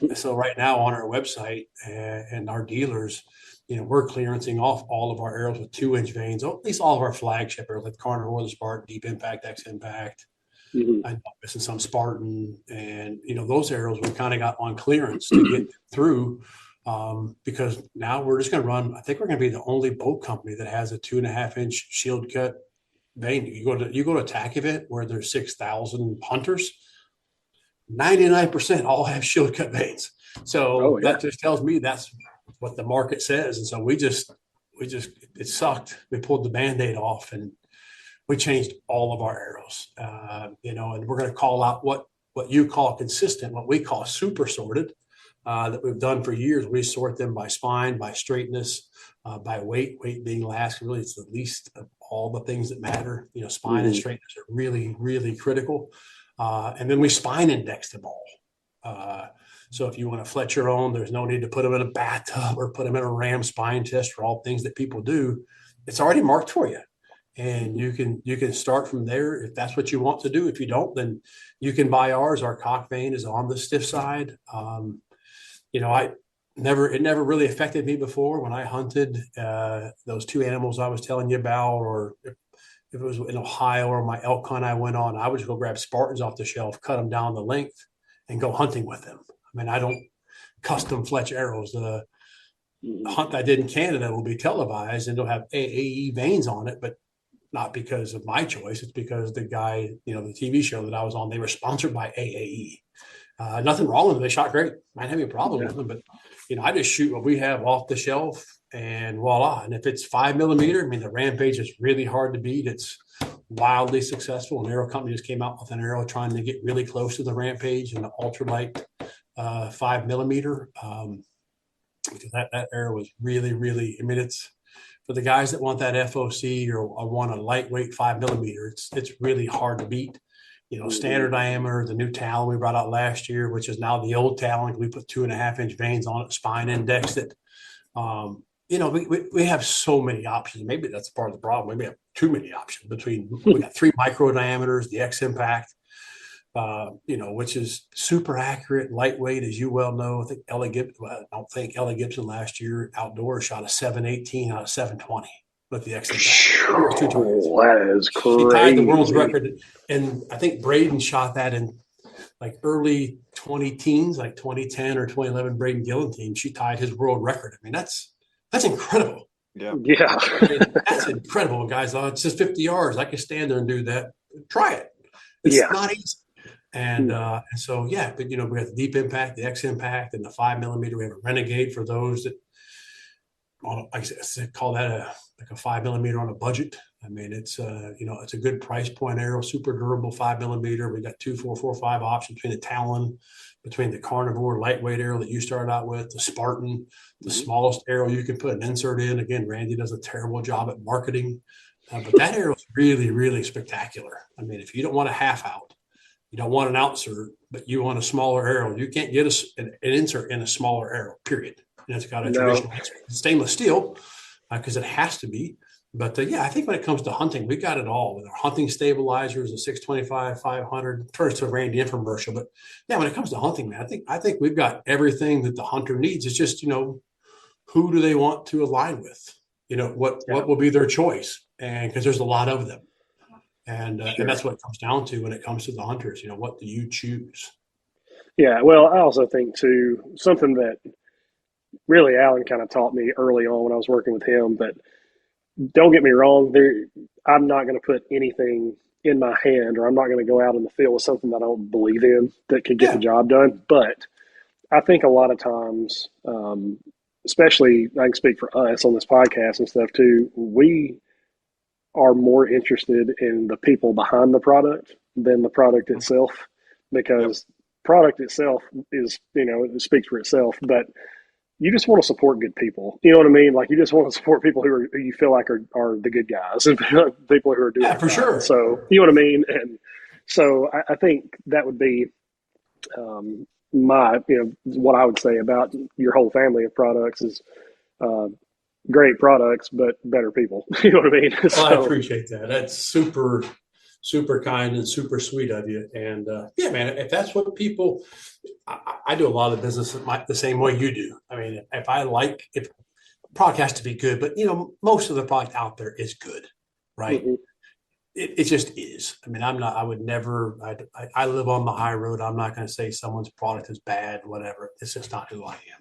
And so right now on our website and our dealers, we're clearancing off all of our arrows with 2-inch vanes, at least all of our flagship arrows, like Carnivore, the Spartan, Deep Impact, X Impact. I'm missing some Spartan, and those arrows we kind of got on clearance to get through, because now we're just going to run. I think we're going to be the only boat company that has a 2.5-inch shield cut vane. You go to a TAC event where there's 6,000 hunters, 99% all have shield cut vanes. So that just tells me that's what the market says. And so we just it sucked. We pulled the Band-Aid off and we changed all of our arrows, and we're going to call out what you call consistent, what we call super sorted, that we've done for years. We sort them by spine, by straightness, by weight being last. Really, it's the least of all the things that matter. Spine and straightness are really, really critical. And then we spine index them all. So if you want to fletch your own, there's no need to put them in a bathtub or put them in a ram spine test, for all things that people do. It's already marked for you. And you can start from there if that's what you want to do. If you don't, then you can buy ours. Our cock vane is on the stiff side. It never really affected me before when I hunted those two animals I was telling you about, or if it was in Ohio or my elk hunt I went on, I would just go grab Spartans off the shelf, cut them down the length, and go hunting with them. I mean, I don't custom fletch arrows. The hunt I did in Canada will be televised and it'll have AAE vanes on it, but not because of my choice. It's because the guy, the TV show that I was on, they were sponsored by AAE. Nothing wrong with them. They shot great. I didn't have any problem with them, but I just shoot what we have off the shelf and voila. And if it's 5mm, I mean, the Rampage is really hard to beat. It's wildly successful. An arrow company just came out with an arrow trying to get really close to the Rampage and the ultralight 5mm. Because that arrow is really, really, I mean, it's for the guys that want that FOC or want a lightweight 5mm, it's really hard to beat. Standard diameter, the new Talon we brought out last year, which is now the old Talon. We put 2.5-inch vanes on it, spine indexed it. We have so many options. Maybe that's part of the problem. Maybe we have too many options. We got 3 micro diameters, the X Impact, which is super accurate, lightweight, as you well know. I don't think Ellie Gibson last year outdoors shot a 718 out of 720 with the X Impact. That is crazy. She tied the world's record, and I think Braden shot that in like early 2010s, like 2010 or 2011. Braden Gillentine, she tied his world record. I mean, that's incredible. Yeah. I mean, that's incredible, guys. It's just 50 yards. I can stand there and do that. Try it. It's not easy. And so, but we have the Deep Impact, the X Impact, and the 5mm. We have a Renegade for those that, I call that a 5mm on a budget. I mean, it's it's a good price point arrow, super durable 5mm. We got 2, 4, 4, 5 options between the Talon, between the Carnivore lightweight arrow that you started out with, the Spartan, the smallest arrow you can put an insert in. Again, Randy does a terrible job at marketing, but that arrow is really, really spectacular. I mean, if you don't want a half out, you don't want an outsert, but you want a smaller arrow, you can't get an insert in a smaller arrow, period. And it's got a traditional stainless steel because it has to be. But I think when it comes to hunting, we got it all with our hunting stabilizers, the 625, 500. First, a Randy infomercial, but when it comes to hunting, man, I think we've got everything that the hunter needs. It's just who do they want to align with? What will be their choice? And because there's a lot of them, and that's what it comes down to when it comes to the hunters. What do you choose? Yeah, well, I also think too something that really Alan kind of taught me early on when I was working with him. But don't get me wrong, I'm not going to put anything in my hand, or I'm not going to go out in the field with something that I don't believe in that can get the Yeah, job done. But I think a lot of times, especially I can speak for us on this podcast and stuff too, we are more interested in the people behind the product than the product itself, Yep. because product itself is, it speaks for itself, but you just want to support good people. You know what I mean? Like, you just want to support people who you feel like are the good guys and people who are doing yeah, it for right. sure. So, you know what I mean? And so I think that would be, my, what I would say about your whole family of products is, uh, great products, but better people. You know what I mean? Well, I So, appreciate that. That's super, super kind and super sweet of you. And yeah, man, if that's what people, I do a lot of business the same way you do. I mean, if product has to be good, but most of the product out there is good, right? mhm, It just is. I mean, I would never, I live on the high road. I'm not going to say someone's product is bad, whatever. It's just not who I am.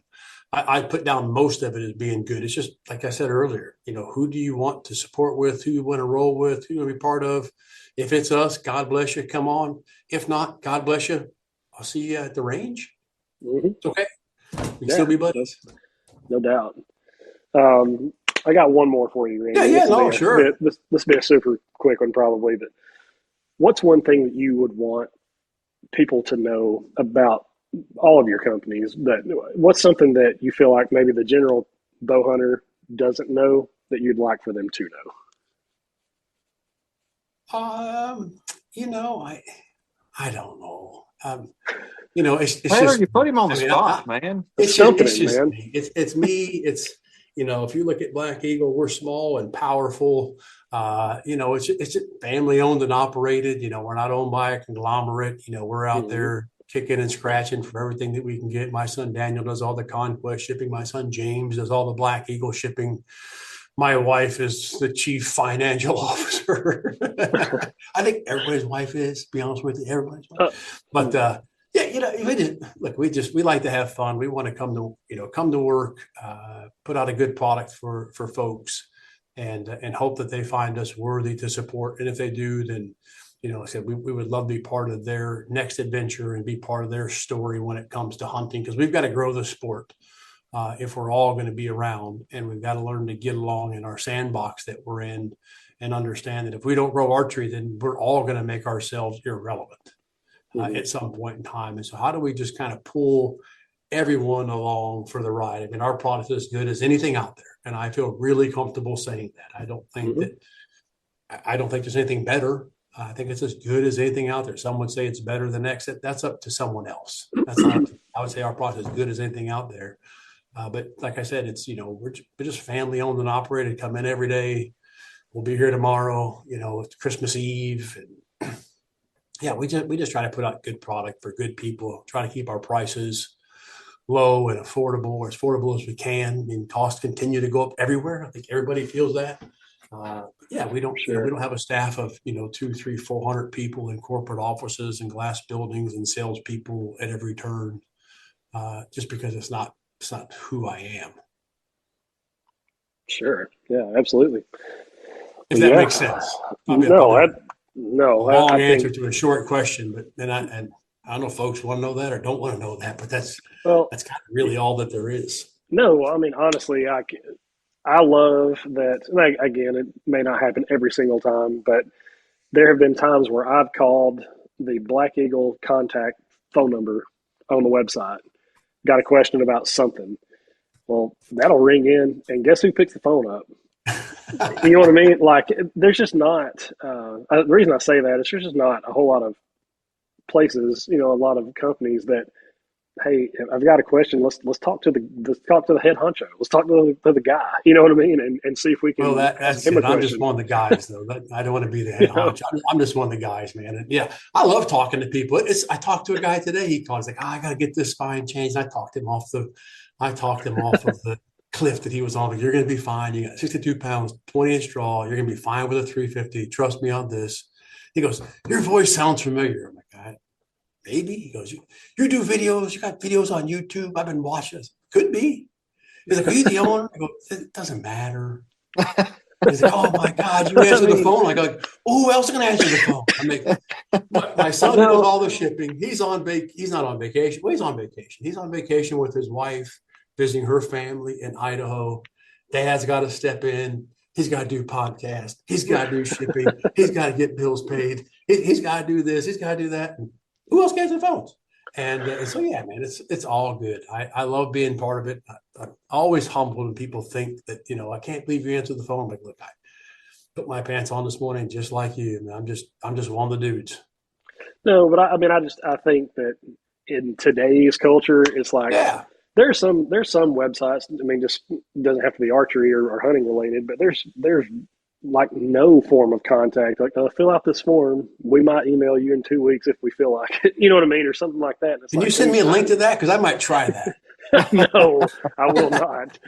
I put down most of it as being good. It's just, like I said earlier, who do you want to support with, who you want to roll with, who you want to be part of? If it's us, God bless you, come on. If not, God bless you. I'll see you at the range. mhm. It's okay. We can Yeah, still be no, buddies. no doubt. Um, I got one more for you, Yeah, Randy. yeah, This will be no, a sure. bit, this will be a super quick one probably, but what's one thing that you would want people to know about all of your companies? That what's something that you feel like maybe the general bow hunter doesn't know that you'd like for them to know? Um, you know, I don't know. It's Taylor, just you put him on I the mean, spot, man. That's stumping it's him, just man. me. It's me. It's if you look at Black Eagle, we're small and powerful. It's just family owned and operated. We're not owned by a conglomerate. We're out Mhm. there kicking and scratching for everything that we can get. My son Daniel does all the conquest shipping. My son James does all the Black Eagle shipping. My wife is the chief financial officer. I think everybody's wife is, to be honest with you, everybody's wife. Uh, But yeah, we like to have fun. We want to come to work, put out a good product for folks, and hope that they find us worthy to support. And if they do, then I said we would love to be part of their next adventure and be part of their story when it comes to hunting, because we've got to grow the sport if we're all going to be around, and we've got to learn to get along in our sandbox that we're in, and understand that if we don't grow archery, then we're all going to make ourselves irrelevant mhm. at some point in time. And so, how do we just kind of pull everyone along for the ride? I mean, our product is as good as anything out there, and I feel really comfortable saying that. Mhm. I don't think there's anything better. I think it's as good as anything out there. Some would say it's better than Exit. That's up to someone else. That's not up to me. I would say our product is as good as anything out there. But like I said, it's we're just family owned and operated. Come in every day. We'll be here tomorrow. It's Christmas Eve, and yeah, we just try to put out good product for good people. Try to keep our prices low and affordable, or as affordable as we can. I mean, costs continue to go up everywhere. I think everybody feels that. Yeah, we Sure. don't have a staff of 2, 3, 400 people in corporate offices and glass buildings and salespeople at every turn. Just because it's not who I am. Sure. Yeah, absolutely. If Well, that yeah. makes sense. No, Probably a I long think, answer to a short question, but I don't know if folks want to know that or don't want to know that, but well, that's kind of really all that there is. no, I mean, honestly, I love that. Like, again, it may not happen every single time, but there have been times where I've called the Black Eagle contact phone number on the website, got a question about something. Well, that'll ring in, and guess who picks the phone up? You know what I mean? Like, there's just not. The reason I say that is there's just not a whole lot of places, a lot of companies that, hey, I've got a question. Let's talk to the head honcho. Let's talk to the guy. You know what I mean? And see if we Well, can ask that's him a it. I'm just question. one of the guys, though. I don't want to be the You head know? honcho. I'm just one of the guys, man. And yeah, I love talking to people. I talked to a guy today. He calls like, I got to get this spine changed. I talked him off of the cliff that he was on. Like, you're going to be fine. You got 62 pounds, 20-inch draw. You're going to be fine with a 350. Trust me on this. He goes, your voice sounds familiar. I'm like, maybe. He goes, you do videos, you got videos on YouTube. I've been watching this. Could be. He's like, are you the owner? I go, it doesn't matter. He's like, oh my God, you answer the phone. I go, well, who else is going to answer the phone? I make my son who does all the shipping. He's not on vacation. Well, he's on vacation. He's on vacation with his wife, visiting her family in Idaho. Dad's got to step in. He's got to do podcast. He's got to do shipping. He's got to get bills paid. He's got to do this. He's got to do that. And who else answers the phones? And so, yeah, man, it's all good. I love being part of it. I'm always humbled when people think that, I can't believe you answered the phone. I'm like, look, I put my pants on this morning just like you. Man, I'm just one of the dudes. No, but I think that in today's culture, it's like Yeah. there's some websites. I mean, just doesn't have to be archery or hunting related, but there's like no form of contact. Like, fill out this form. We might email you in 2 weeks if we feel like it. You know what I mean, or something like that. And it's Can like, you send me a link to that? Because I might try that. No, I will not.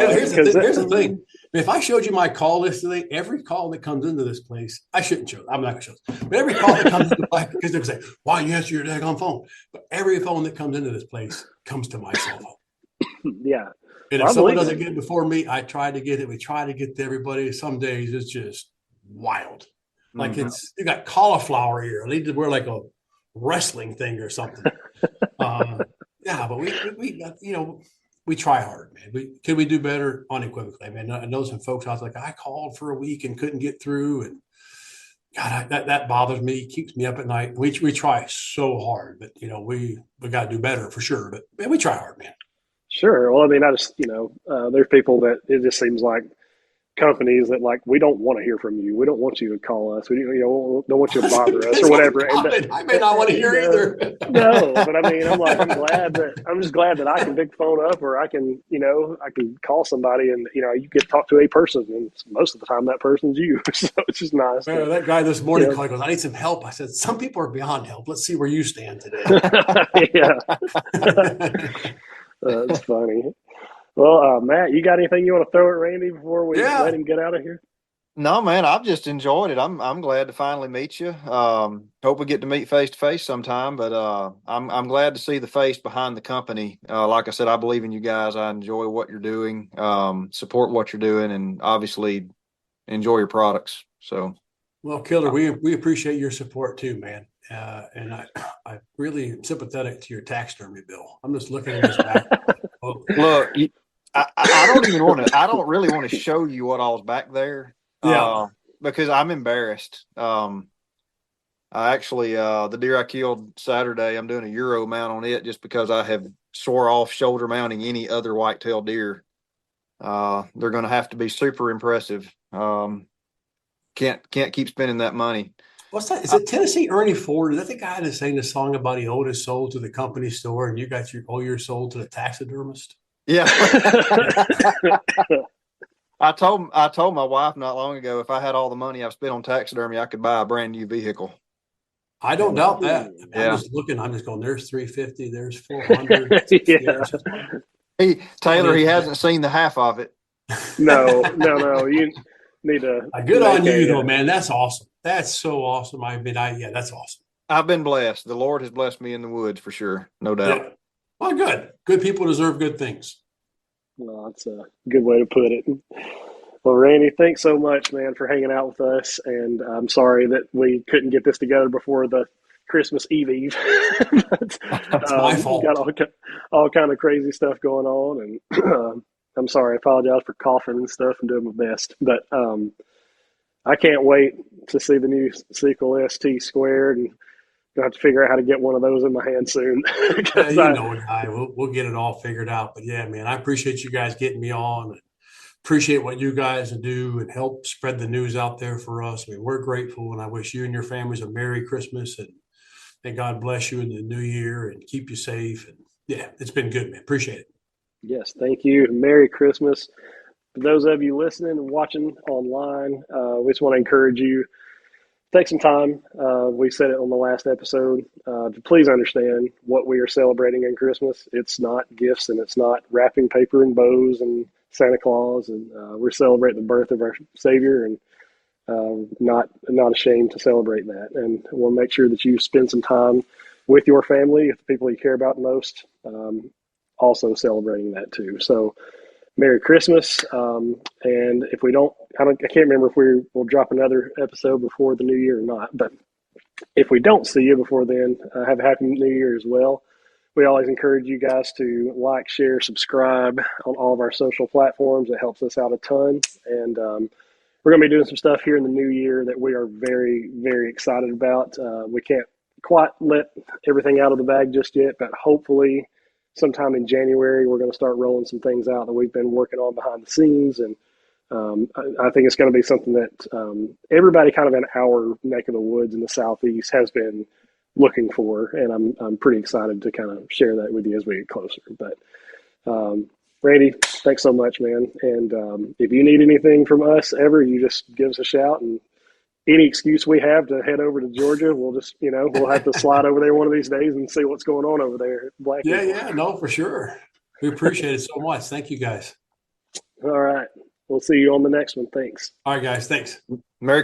Here's the thing. If I showed you my call list today, every call that comes into this place, I shouldn't show it. I'm not going to show it. But every call that comes into place, because they're going to say, why don't you answer your daggone phone? But every phone that comes into this place comes to my cell phone. Yeah. And if someone doesn't get it before me, I try to get it. We try to get to everybody. Some days it's just wild. Like you got cauliflower ear. I need to wear like a wrestling thing or something. Yeah, but we try hard, man. Could we do better? Unequivocally, man. I know some folks out there, like, I called for a week and couldn't get through, and God, that bothers me, keeps me up at night. We try so hard, but we got to do better for sure. But man, we try hard, man. Sure. Well, I mean, I just there's people that it just seems like companies that, like, we don't want to hear from you. We don't want you to call us. We don't want you to bother us or whatever. I may not want to hear either. No, but I mean, I'm just glad that I can pick the phone up, or I can call somebody and you get to talk to a person, and most of the time that person's you. So it's just nice. That guy this morning called, goes, I need some help. I said, some people are beyond help. Let's see where you stand today. Yeah. That's funny. Well, Matt, you got anything you want to throw at Randy before we let him get out of here? No, man, I've just enjoyed it. I'm glad to finally meet you. Hope we get to meet face to face sometime. But I'm glad to see the face behind the company. Like I said, I believe in you guys. I enjoy what you're doing. Support what you're doing, and obviously enjoy your products. So, well, Killer, we appreciate your support too, man. And I really am sympathetic to your taxidermy bill. I'm just looking at this back. Look, I don't really want to show you what all's back there. Because I'm embarrassed. I actually, the deer I killed Saturday, I'm doing a Euro mount on it just because I have swore off shoulder mounting any other whitetail deer. They're going to have to be super impressive. Can't keep spending that money. What's that? Is it Tennessee Ernie Ford? Is that the guy that sang the song about he owed his soul to the company store and you got your soul to the taxidermist? Yeah. I told my wife not long ago, if I had all the money I've spent on taxidermy, I could buy a brand new vehicle. I don't doubt that. I'm just looking. I'm just going, there's 350, there's 400. Yeah. Taylor, he hasn't seen the half of it. No. You need to. Good on you, though, man. That's awesome. That's so awesome. That's awesome. I've been blessed. The Lord has blessed me in the woods for sure. No doubt. Yeah. Well, good. Good people deserve good things. Well, that's a good way to put it. Well, Randy, thanks so much, man, for hanging out with us. And I'm sorry that we couldn't get this together before the Christmas Eve. But, that's my fault. Got all kind of crazy stuff going on. And I'm sorry. I apologize for coughing and stuff and doing my best. But I can't wait to see the new Sequel ST squared, and I'll have to figure out how to get one of those in my hand soon. We'll get it all figured out. But yeah, man, I appreciate you guys getting me on. And appreciate what you guys do and help spread the news out there for us. I mean, we're grateful, and I wish you and your families a Merry Christmas, and God bless you in the new year and keep you safe. And yeah, it's been good, man. Appreciate it. Yes, thank you. Merry Christmas. For those of you listening and watching online, we just want to encourage you, take some time. We said it on the last episode, to please understand what we are celebrating in Christmas. It's not gifts, and it's not wrapping paper and bows and Santa Claus, and we're celebrating the birth of our Savior, and not ashamed to celebrate that. And we'll make sure that you spend some time with your family, the people you care about most, also celebrating that too. So Merry Christmas. And if we don't, I can't remember if we'll drop another episode before the new year or not, but if we don't see you before then, have a happy new year as well. We always encourage you guys to like, share, subscribe on all of our social platforms. It helps us out a ton. And we're going to be doing some stuff here in the new year that we are very, very excited about. We can't quite let everything out of the bag just yet, but hopefully sometime in January, we're going to start rolling some things out that we've been working on behind the scenes. And I think it's going to be something that everybody kind of in our neck of the woods in the Southeast has been looking for. And I'm pretty excited to kind of share that with you as we get closer. But Randy, thanks so much, man. And if you need anything from us ever, you just give us a shout. And any excuse we have to head over to Georgia, we'll just, we'll have to slide over there one of these days and see what's going on over there at Black Eagle. Yeah, no, for sure. We appreciate it so much. Thank you, guys. All right. We'll see you on the next one. Thanks. All right, guys. Thanks. Merry